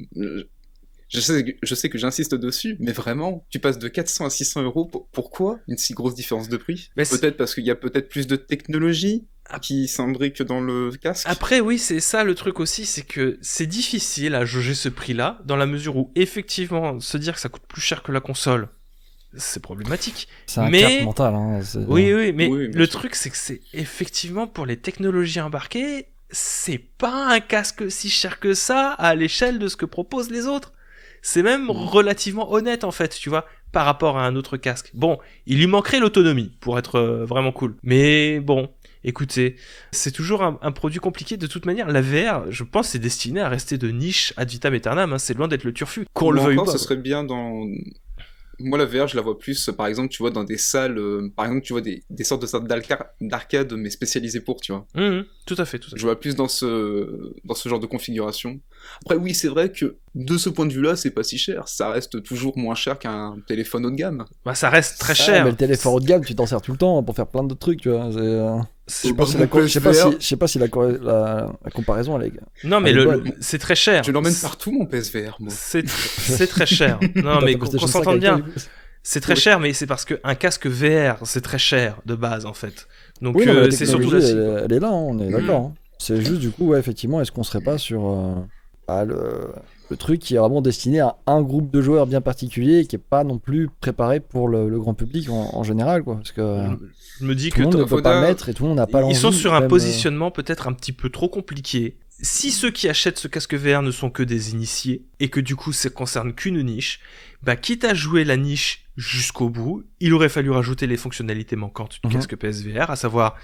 Je sais que j'insiste dessus, mais vraiment, tu passes de 400 à 600 €, pourquoi une si grosse différence de prix? Peut-être parce qu'il y a peut-être plus de technologie qui s'imbrique dans le casque. Après, oui, c'est ça le truc aussi, c'est que c'est difficile à jauger ce prix-là, dans la mesure où, effectivement, se dire que ça coûte plus cher que la console, c'est problématique. C'est un cap mental. Hein, oui, mais le truc, c'est que c'est effectivement, pour les technologies embarquées, c'est pas un casque si cher que ça à l'échelle de ce que proposent les autres. C'est même relativement honnête en fait, tu vois, par rapport à un autre casque. Bon, il lui manquerait l'autonomie pour être vraiment cool. Mais bon, écoutez, c'est toujours un produit compliqué. De toute manière, la VR, je pense, c'est destiné à rester de niche ad vitam aeternam. Hein. C'est loin d'être le turfu. Qu'on le veuille ou pas. Ce serait bien dans... Moi, la VR, je la vois plus, par exemple, tu vois, dans des salles, par exemple, tu vois, des sortes de salles d'arcade, mais spécialisées pour, tu vois. Tout à fait. Je vois plus dans ce genre de configuration. Après, oui, c'est vrai que, de ce point de vue-là, c'est pas si cher. Ça reste toujours moins cher qu'un téléphone haut de gamme. Bah, ça reste très cher. Mais le téléphone haut de gamme, tu t'en sers tout le temps pour faire plein d'autres trucs, tu vois. Je sais pas si la comparaison elle est... Non mais c'est très cher. Je l'emmène partout mon PSVR moi. C'est très cher. Non mais qu'on s'entende bien. C'est très cher mais c'est parce que un casque VR c'est très cher de base en fait. Donc oui, c'est surtout là. Elle est là, on est d'accord. Hein. C'est juste du coup effectivement est-ce qu'on serait pas sur le truc qui est vraiment destiné à un groupe de joueurs bien particulier et qui est pas non plus préparé pour le grand public en général quoi parce que je me dis tout le monde ne peut pas mettre et tout le monde n'a pas l'envie. Ils sont sur un positionnement peut-être un petit peu trop compliqué. Si ceux qui achètent ce casque VR ne sont que des initiés et que du coup ça concerne qu'une niche, bah quitte à jouer la niche jusqu'au bout, il aurait fallu rajouter les fonctionnalités manquantes du casque PSVR, à savoir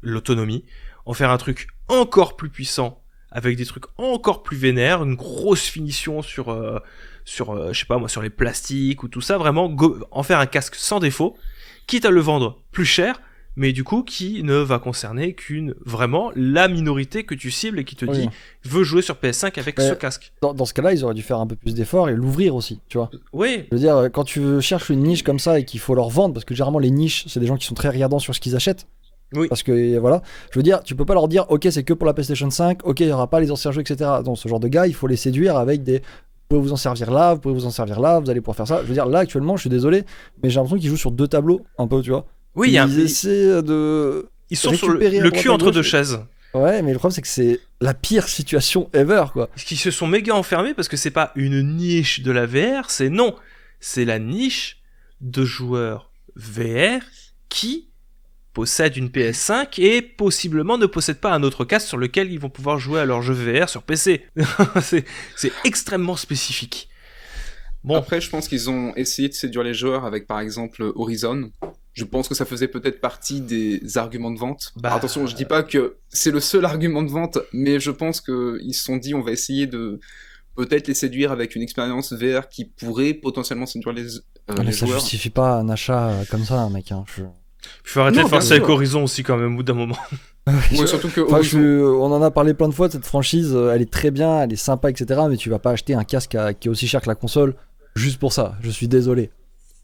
l'autonomie, en faire un truc encore plus puissant avec des trucs encore plus vénères, une grosse finition sur je sais pas moi, sur les plastiques ou tout ça, vraiment en faire un casque sans défaut, quitte à le vendre plus cher, mais du coup qui ne va concerner vraiment la minorité que tu cibles et qui te dit veut jouer sur PS5 avec ce casque. Dans ce cas-là, ils auraient dû faire un peu plus d'efforts et l'ouvrir aussi, tu vois. Oui. Je veux dire, quand tu cherches une niche comme ça et qu'il faut leur vendre, parce que généralement les niches, c'est des gens qui sont très regardants sur ce qu'ils achètent. Oui. Parce que voilà, je veux dire, tu peux pas leur dire ok c'est que pour la PlayStation 5, ok il y aura pas les anciens jeux etc. Donc ce genre de gars il faut les séduire avec des vous pouvez vous en servir là, vous pouvez vous en servir là, vous allez pouvoir faire ça. Je veux dire là actuellement je suis désolé mais j'ai l'impression qu'ils jouent sur deux tableaux un peu tu vois. Oui ils essaient de ils sont sur le cul entre deux chaises. Ouais mais le problème c'est que c'est la pire situation ever quoi. Parce qu'ils se sont méga enfermés parce que c'est pas une niche de la VR, c'est la niche de joueurs VR qui possèdent une PS5 et possiblement ne possèdent pas un autre casque sur lequel ils vont pouvoir jouer à leur jeu VR sur PC. c'est extrêmement spécifique. Bon. Après, je pense qu'ils ont essayé de séduire les joueurs avec, par exemple, Horizon. Je pense que ça faisait peut-être partie des arguments de vente. Alors, attention, je dis pas que c'est le seul argument de vente, mais je pense qu'ils se sont dit on va essayer de peut-être les séduire avec une expérience VR qui pourrait potentiellement séduire les joueurs. Ça justifie pas un achat comme ça, mec. Hein. Il faut arrêter de faire ça avec Horizon aussi quand même au bout d'un moment. Ouais, surtout que on en a parlé plein de fois de cette franchise, elle est très bien, elle est sympa, etc. Mais tu vas pas acheter un casque qui est aussi cher que la console juste pour ça. Je suis désolé.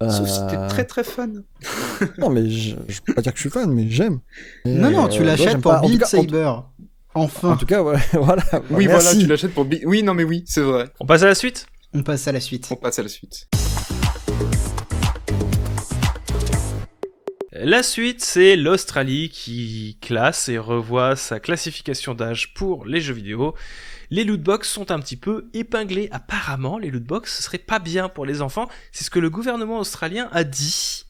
Sauf si t'es très très fan. Non mais je peux pas dire que je suis fan, mais j'aime. Non, tu l'achètes pour Beat Saber. Enfin. En tout cas, voilà. Oui, voilà, tu l'achètes pour Beat. Oui, non mais oui, c'est vrai. On passe à la suite. On passe à la suite. La suite, c'est l'Australie qui classe et revoit sa classification d'âge pour les jeux vidéo. Les lootbox sont un petit peu épinglés. Apparemment, les lootbox, ce serait pas bien pour les enfants. C'est ce que le gouvernement australien a dit.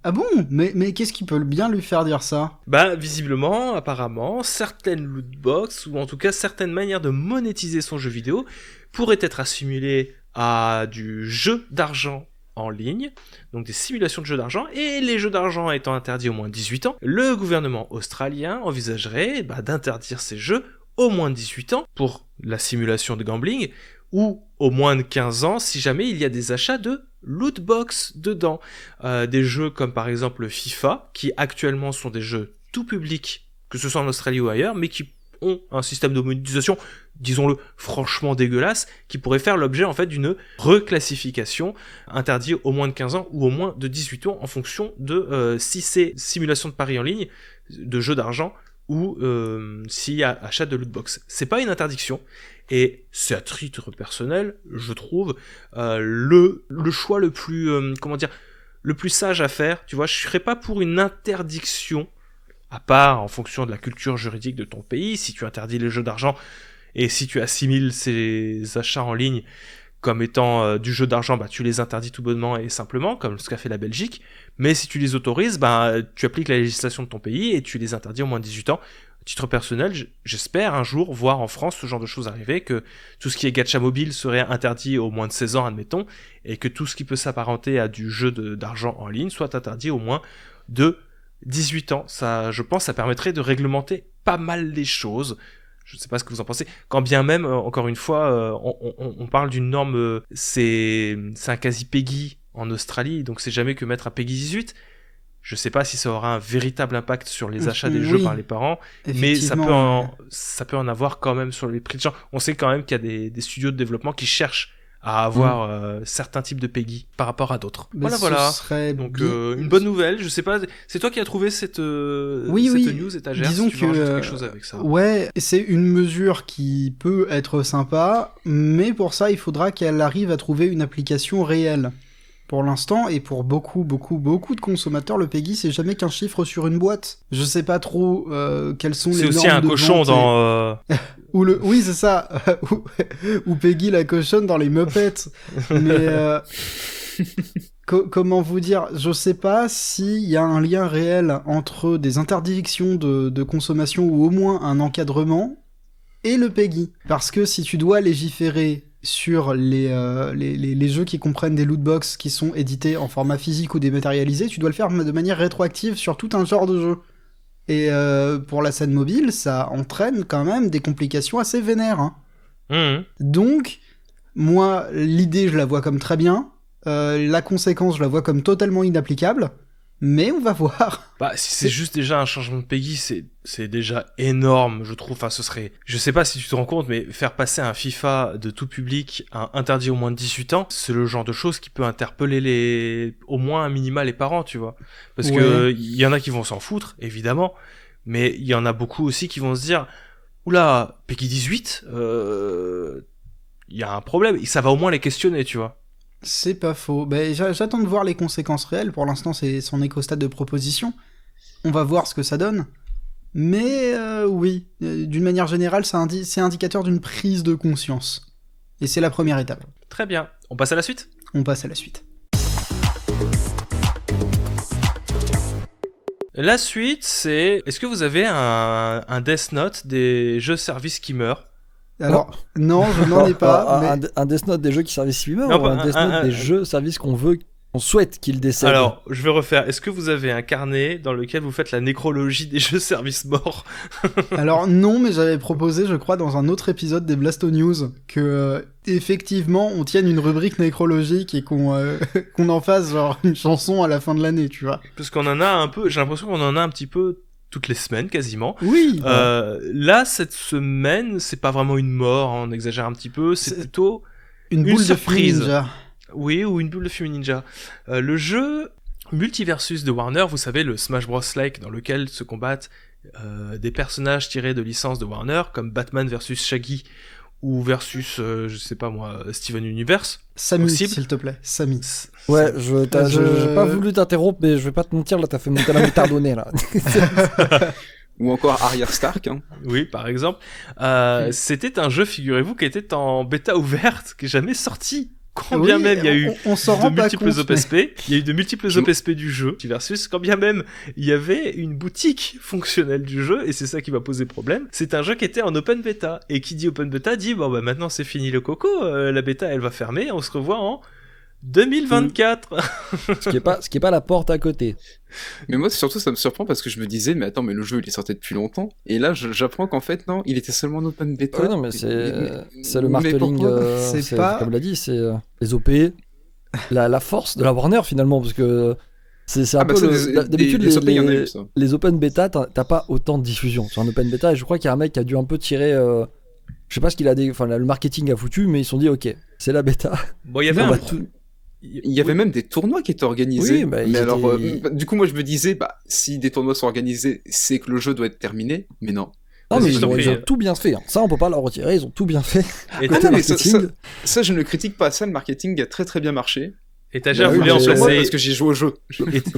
Ah bon ? Mais qu'est-ce qui peut bien lui faire dire ça ? Bah, visiblement, apparemment, certaines lootbox, ou en tout cas certaines manières de monétiser son jeu vidéo, pourraient être assimilées à du jeu d'argent en ligne, donc des simulations de jeux d'argent, et les jeux d'argent étant interdits au moins de 18 ans, le gouvernement australien envisagerait d'interdire ces jeux au moins de 18 ans pour la simulation de gambling, ou au moins de 15 ans si jamais il y a des achats de lootbox dedans. Des jeux comme par exemple FIFA, qui actuellement sont des jeux tout public, que ce soit en Australie ou ailleurs, mais qui ont un système de monétisation, disons-le, franchement dégueulasse, qui pourrait faire l'objet en fait d'une reclassification, interdit au moins de 15 ans ou au moins de 18 ans en fonction de si c'est simulation de paris en ligne, de jeux d'argent, ou s'il y a achat de lootbox. C'est pas une interdiction, et c'est à titre personnel, je trouve, le choix le plus, le plus sage à faire. Tu vois, je serais pas pour une interdiction, à part en fonction de la culture juridique de ton pays, si tu interdis les jeux d'argent, et si tu assimiles ces achats en ligne comme étant du jeu d'argent, tu les interdis tout bonnement et simplement, comme ce qu'a fait la Belgique. Mais si tu les autorises, tu appliques la législation de ton pays et tu les interdis au moins de 18 ans. titre personnel, j'espère un jour voir en France ce genre de choses arriver, que tout ce qui est gacha mobile serait interdit aux moins de 16 ans, admettons, et que tout ce qui peut s'apparenter à du jeu d'argent en ligne soit interdit aux moins de 18 ans. Ça, je pense, ça permettrait de réglementer pas mal les choses. Je ne sais pas ce que vous en pensez. Quand bien même, encore une fois, on parle d'une norme, c'est un quasi PEGI en Australie, donc c'est jamais que mettre un PEGI 18. Je sais pas si ça aura un véritable impact sur les achats des jeux par les parents, mais ça peut en avoir quand même sur les prix de gens. On sait quand même qu'il y a des studios de développement qui cherchent à avoir certains types de PEGI par rapport à d'autres. Mais voilà. Donc une bonne nouvelle. Je sais pas. C'est toi qui as trouvé cette news, étagère. Disons si tu veux rajouter quelque chose avec ça. Ouais, c'est une mesure qui peut être sympa, mais pour ça, il faudra qu'elle arrive à trouver une application réelle. Pour l'instant, et pour beaucoup de consommateurs, le PEGI, c'est jamais qu'un chiffre sur une boîte. Je sais pas trop quels sont les normes de vente. C'est aussi un cochon dans... Oui, c'est ça. Ou Peggy la cochonne dans les Muppets. Mais comment vous dire, je sais pas s'il y a un lien réel entre des interdictions de consommation ou au moins un encadrement et le PEGI. Parce que si tu dois légiférer sur les jeux qui comprennent des lootbox qui sont édités en format physique ou dématérialisé, tu dois le faire de manière rétroactive sur tout un genre de jeu. Et pour la scène mobile, ça entraîne quand même des complications assez vénères. Hein. Donc, moi, l'idée, je la vois comme très bien. La conséquence, je la vois comme totalement inapplicable. Mais on va voir. Bah, si c'est juste déjà un changement de PEGI, c'est déjà énorme, je trouve. Enfin, ce serait... Je sais pas si tu te rends compte, mais faire passer un FIFA de tout public à interdit aux moins de 18 ans, c'est le genre de choses qui peut interpeller au moins un minima les parents, tu vois. Parce que il y en a qui vont s'en foutre, évidemment. Mais il y en a beaucoup aussi qui vont se dire, oula, PEGI 18, il y a un problème. Et ça va au moins les questionner, tu vois. C'est pas faux. Ben, j'attends de voir les conséquences réelles. Pour l'instant, c'en est qu'au stade de proposition. On va voir ce que ça donne. Mais oui, d'une manière générale, c'est indicateur d'une prise de conscience. Et c'est la première étape. Très bien. On passe à la suite ? On passe à la suite. La suite, c'est... Est-ce que vous avez un Death Note des jeux services qui meurent ? Alors, non, je n'en ai pas. Mais... Un Death Note des jeux qui servicent qui meurent, ou un Death Note des jeux services qu'on souhaite qu'ils décèdent? Alors, je vais refaire. Est-ce que vous avez un carnet dans lequel vous faites la nécrologie des jeux services morts? Alors non, mais j'avais proposé, je crois, dans un autre épisode des Blasto News, que effectivement, on tienne une rubrique nécrologique et qu'on en fasse genre une chanson à la fin de l'année, tu vois. Parce qu'on en a un peu, j'ai l'impression qu'on en a un petit peu toutes les semaines quasiment. Oui. Là, cette semaine, c'est pas vraiment une mort, hein, on exagère un petit peu, c'est plutôt une boule surprise. De Ninja. Oui, ou une boule de Fumi Ninja. Le jeu Multiversus de Warner, vous savez, le Smash Bros-like dans lequel se combattent des personnages tirés de licences de Warner, comme Batman versus Shaggy, ou versus, je sais pas moi, Steven Universe. Samy, s'il te plaît, Samy. Ouais, j'ai pas voulu t'interrompre, mais je vais pas te mentir, là, t'as fait monter la métardonnée, là. Ou encore Arya Stark. Hein. Oui, par exemple. C'était un jeu, figurez-vous, qui était en bêta ouverte, qui est jamais sorti. Quand bien même il y a eu de multiples OPSP, il y a eu de multiples OPSP du jeu, versus quand bien même il y avait une boutique fonctionnelle du jeu, et c'est ça qui va poser problème. C'est un jeu qui était en open bêta, et qui dit open bêta dit bon bah maintenant c'est fini le coco, la bêta elle va fermer, on se revoit en 2024. Ce qui est pas la porte à côté. Mais moi surtout ça me surprend parce que je me disais mais attends mais le jeu il est sorti depuis longtemps et là j'apprends qu'en fait non il était seulement en open beta. Ouais, non mais c'est le marketing, c'est pas comme l'a dit, c'est les OP, la force de la Warner finalement parce que c'est un peu d'habitude les open beta t'as pas autant de diffusion sur un open beta et je crois qu'il y a un mec qui a dû un peu tirer je sais pas ce qu'il a le marketing a foutu mais ils se sont dit ok c'est la bêta. Bon il y avait il y avait même des tournois qui étaient organisés. Oui, mais alors, du coup, moi, je me disais, si des tournois sont organisés, c'est que le jeu doit être terminé. Mais non. Non, mais ils ont tout bien fait. Ça, on peut pas leur retirer. Ils ont tout bien fait. Et ça, je ne critique pas ça. Le marketing a très très bien marché. Étagère voulait en placer. Parce que j'ai joué au jeu.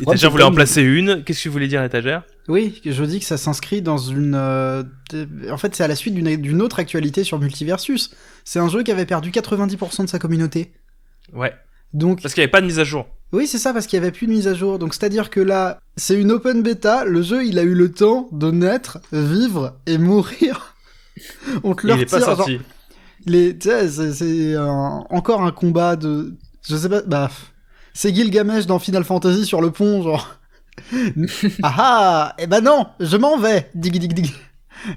Étagère voulait en placer une. Qu'est-ce que tu voulais dire, Étagère? Oui, je dis que ça s'inscrit dans une. En fait, c'est à la suite d'une autre actualité sur Multiversus. C'est un jeu qui avait perdu 90% de sa communauté. Ouais. Donc, parce qu'il n'y avait pas de mise à jour. Oui, c'est ça, parce qu'il y avait plus de mise à jour. Donc c'est-à-dire que là, c'est une open bêta, le jeu, il a eu le temps de naître, vivre et mourir. On te le retire. Il est pas sorti. Genre, c'est encore un combat de... Je sais pas, bah... C'est Gilgamesh dans Final Fantasy sur le pont, genre... Ah ah, eh ben non, je m'en vais, dig dig dig.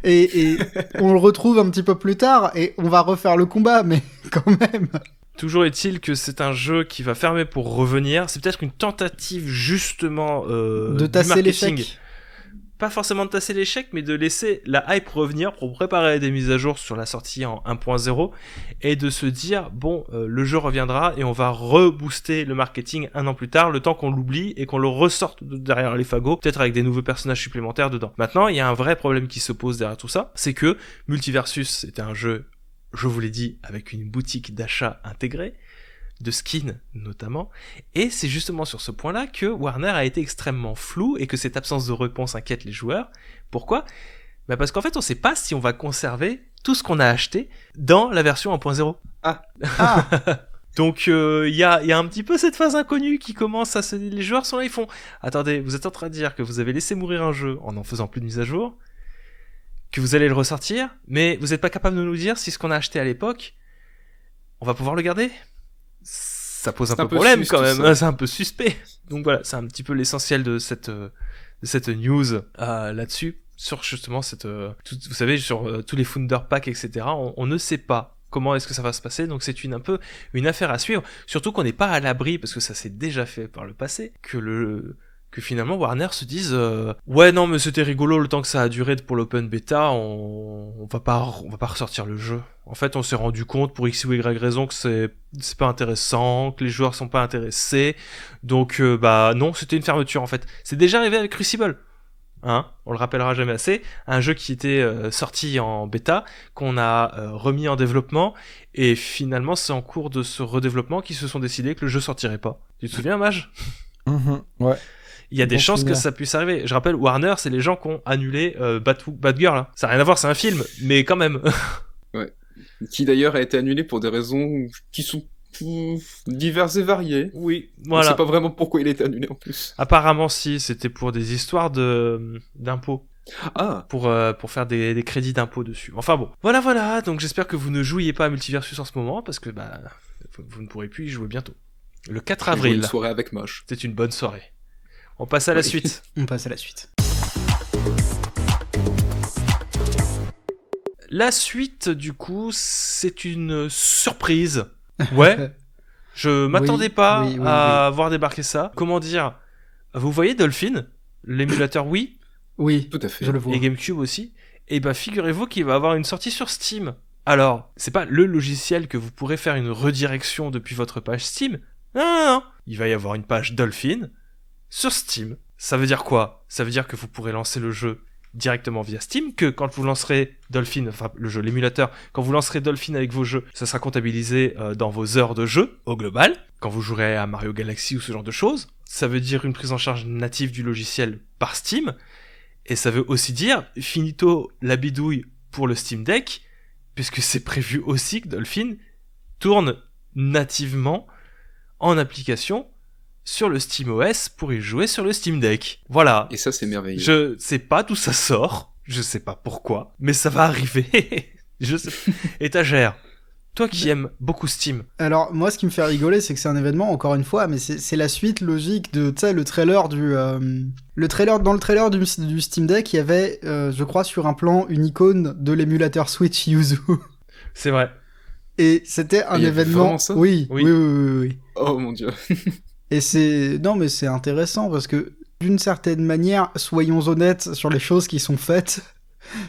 Et on le retrouve un petit peu plus tard, et on va refaire le combat, mais quand même... Toujours est-il que c'est un jeu qui va fermer pour revenir. C'est peut-être une tentative justement de tasser l'échec. Pas forcément de tasser l'échec, mais de laisser la hype revenir pour préparer des mises à jour sur la sortie en 1.0 et de se dire bon, le jeu reviendra et on va rebooster le marketing un an plus tard, le temps qu'on l'oublie et qu'on le ressorte de derrière les fagots, peut-être avec des nouveaux personnages supplémentaires dedans. Maintenant, il y a un vrai problème qui se pose derrière tout ça, c'est que Multiversus, c'était un jeu, je vous l'ai dit, avec une boutique d'achat intégrée, de skins notamment, et c'est justement sur ce point-là que Warner a été extrêmement flou et que cette absence de réponse inquiète les joueurs. Pourquoi ? Bah parce qu'en fait on sait pas si on va conserver tout ce qu'on a acheté dans la version 1.0. Ah. Donc il y a un petit peu cette phase inconnue qui commence à se... Les joueurs sont là, ils font attendez, vous êtes en train de dire que vous avez laissé mourir un jeu en faisant plus de mise à jour, que vous allez le ressortir, mais vous n'êtes pas capable de nous dire si ce qu'on a acheté à l'époque, on va pouvoir le garder ? Ça pose un peu problème quand même, c'est un peu suspect. Donc voilà, c'est un petit peu l'essentiel de cette news là-dessus, sur justement cette, vous savez, sur tous les Founder Packs, etc. On ne sait pas comment est-ce que ça va se passer, donc c'est un peu une affaire à suivre. Surtout qu'on n'est pas à l'abri, parce que ça s'est déjà fait par le passé, que finalement Warner se dise ouais non mais c'était rigolo le temps que ça a duré pour l'open beta, on va pas ressortir le jeu. En fait on s'est rendu compte pour x ou y raison que c'est pas intéressant, que les joueurs sont pas intéressés, donc bah non, c'était une fermeture en fait. C'est déjà arrivé avec Crucible, hein, on le rappellera jamais assez, un jeu qui était sorti en bêta, qu'on a remis en développement, et finalement c'est en cours de ce redéveloppement qu'ils se sont décidés que le jeu sortirait pas. Tu te souviens, Mage? Ouais. Il y a des chances que ça puisse arriver. Je rappelle, Warner, c'est les gens qui ont annulé Bad Girl. Hein. Ça n'a rien à voir, c'est un film, mais quand même. Ouais. Qui d'ailleurs a été annulé pour des raisons qui sont diverses et variées. Oui, voilà. On sait pas vraiment pourquoi il a été annulé en plus. Apparemment, si, c'était pour des histoires d'impôts. Ah. Pour faire des crédits d'impôts dessus. Enfin bon. Voilà. Donc j'espère que vous ne jouiez pas à Multiversus en ce moment, parce que bah vous ne pourrez plus y jouer bientôt. Le 4 avril. Une soirée avec Moche. C'est une bonne soirée. On passe à la suite. On passe à la suite. La suite, du coup, c'est une surprise. Ouais. Je m'attendais pas à voir débarquer ça. Comment dire ? Vous voyez Dolphin, l'émulateur Wii ? Oui, tout à fait. Je le vois. Et GameCube aussi. Et bah figurez-vous qu'il va avoir une sortie sur Steam. Alors, c'est pas le logiciel que vous pourrez faire une redirection depuis votre page Steam. Non. Il va y avoir une page Dolphin sur Steam. Ça veut dire quoi ? Ça veut dire que vous pourrez lancer le jeu directement via Steam, que quand vous lancerez Dolphin, enfin le jeu, l'émulateur, quand vous lancerez Dolphin avec vos jeux, ça sera comptabilisé dans vos heures de jeu au global. Quand vous jouerez à Mario Galaxy ou ce genre de choses, ça veut dire une prise en charge native du logiciel par Steam, et ça veut aussi dire finito la bidouille pour le Steam Deck, puisque c'est prévu aussi que Dolphin tourne nativement en application sur le SteamOS pour y jouer sur le Steam Deck. Voilà. Et ça, c'est merveilleux. Je sais pas d'où ça sort, je sais pas pourquoi, mais ça va arriver. Je sais. Étagère. Toi qui aimes beaucoup Steam. Alors, moi, ce qui me fait rigoler, c'est que c'est un événement, encore une fois, mais c'est la suite logique de, tu sais, le trailer du... dans le trailer du Steam Deck, il y avait, je crois, sur un plan, une icône de l'émulateur Switch Yuzu. C'est vrai. Et c'était un événement... Ça oui. Oh mon dieu. Et c'est... Non, mais c'est intéressant, parce que, d'une certaine manière, soyons honnêtes sur les choses qui sont faites.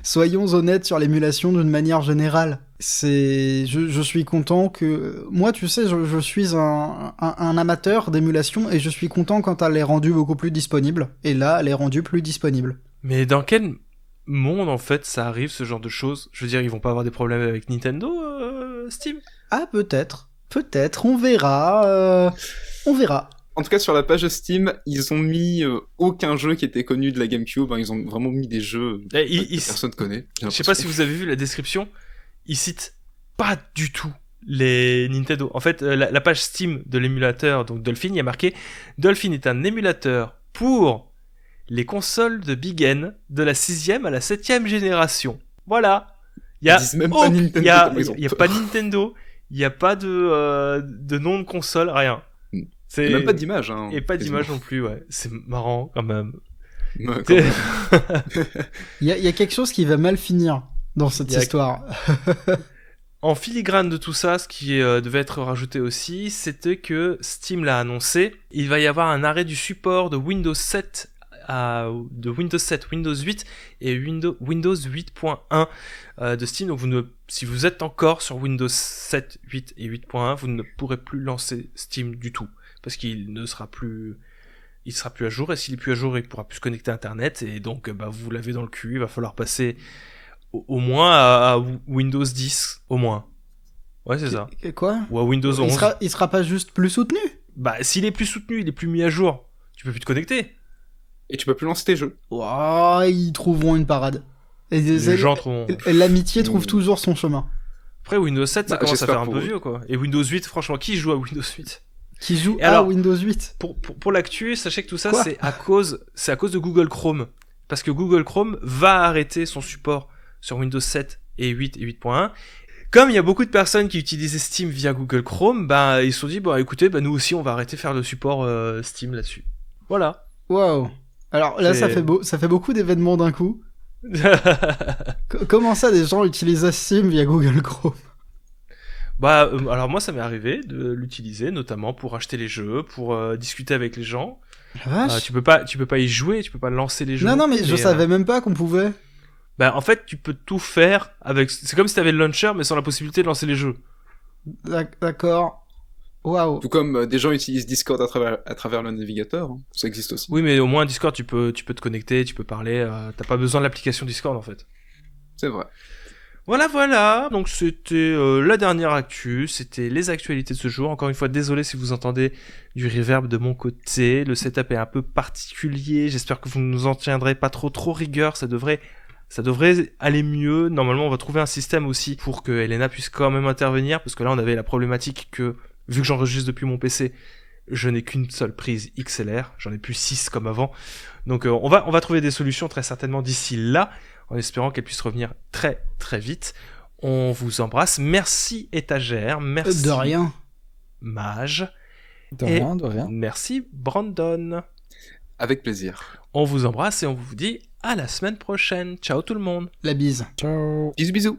Soyons honnêtes sur l'émulation d'une manière générale. Je suis content que... Moi, tu sais, je suis un amateur d'émulation, et je suis content quand elle est rendue beaucoup plus disponible. Et là, elle est rendue plus disponible. Mais dans quel monde, en fait, ça arrive, ce genre de choses ? Je veux dire, ils vont pas avoir des problèmes avec Nintendo, Steam ? Ah, peut-être, on verra. On verra. En tout cas, sur la page Steam, ils ont mis aucun jeu qui était connu de la GameCube. Hein, ils ont vraiment mis des jeux que personne connaît. Je sais pas si vous avez vu la description. Ils citent pas du tout les Nintendo. En fait, la page Steam de l'émulateur, donc Dolphin, il y a marqué Dolphin est un émulateur pour les consoles de Big N de la 6e à la 7e génération. Voilà. Il y a pas Nintendo. Il y a pas Nintendo. Il n'y a pas de nom de console, rien. C'est même pas d'image. Hein, et pas d'image non plus, ouais. C'est marrant quand même. Ouais, quand même. Il y a quelque chose qui va mal finir dans cette histoire. En filigrane de tout ça, ce qui devait être rajouté aussi, c'était que Steam l'a annoncé, il va y avoir un arrêt du support de Windows 7, Windows 8 et Windows 8.1 de Steam. Donc si vous êtes encore sur Windows 7, 8 et 8.1, vous ne pourrez plus lancer Steam du tout, parce qu'il ne sera plus... Il sera plus à jour, et s'il est plus à jour, il pourra plus se connecter à Internet, et donc vous l'avez dans le cul, il va falloir passer au moins à Windows 10, au moins. Ouais, c'est ça. Quoi ? Ou à Windows 11. Il sera pas juste plus soutenu ? Bah, s'il est plus soutenu, il est plus mis à jour, tu peux plus te connecter. Et tu peux plus lancer tes jeux. Oh, ils trouveront une parade. Les gens trouveront... L'amitié trouve toujours son chemin. Après, Windows 7, ça commence à faire un peu vieux, quoi. Et Windows 8, franchement, qui joue à Windows 8 ? Qui joue à Windows 8 ? Pour l'actu, sachez que tout ça, c'est à cause de Google Chrome. Parce que Google Chrome va arrêter son support sur Windows 7 et 8 et 8.1. Comme il y a beaucoup de personnes qui utilisaient Steam via Google Chrome, ils se sont dit, écoutez, nous aussi, on va arrêter de faire le support Steam là-dessus. Voilà. Waouh. Alors là, ça fait beaucoup d'événements d'un coup. Comment ça, des gens utilisent Steam via Google Chrome ? Alors moi, ça m'est arrivé de l'utiliser, notamment pour acheter les jeux, pour discuter avec les gens. La vache. Tu peux pas y jouer, tu peux pas lancer les jeux. Non, mais je savais même pas qu'on pouvait. En fait, tu peux tout faire avec... C'est comme si t'avais le launcher, mais sans la possibilité de lancer les jeux. D'accord. Waouh. Tout comme des gens utilisent Discord à travers le navigateur, hein. Ça existe aussi. Oui, mais au moins Discord, tu peux te connecter, tu peux parler. T'as pas besoin de l'application Discord en fait. C'est vrai. Voilà. Donc c'était la dernière actu, c'était les actualités de ce jour. Encore une fois, désolé si vous entendez du reverb de mon côté. Le setup est un peu particulier. J'espère que vous ne nous en tiendrez pas trop rigueur. Ça devrait aller mieux. Normalement, on va trouver un système aussi pour que Elena puisse quand même intervenir, parce que là, on avait la problématique que, vu que j'enregistre depuis mon PC, je n'ai qu'une seule prise XLR. J'en ai plus 6 comme avant. Donc, on va trouver des solutions très certainement d'ici là, en espérant qu'elle puisse revenir très très vite. On vous embrasse. Merci Étagère. Merci. De rien. Mage. De rien. Merci Brandon. Avec plaisir. On vous embrasse et on vous dit à la semaine prochaine. Ciao tout le monde. La bise. Ciao. Bisous.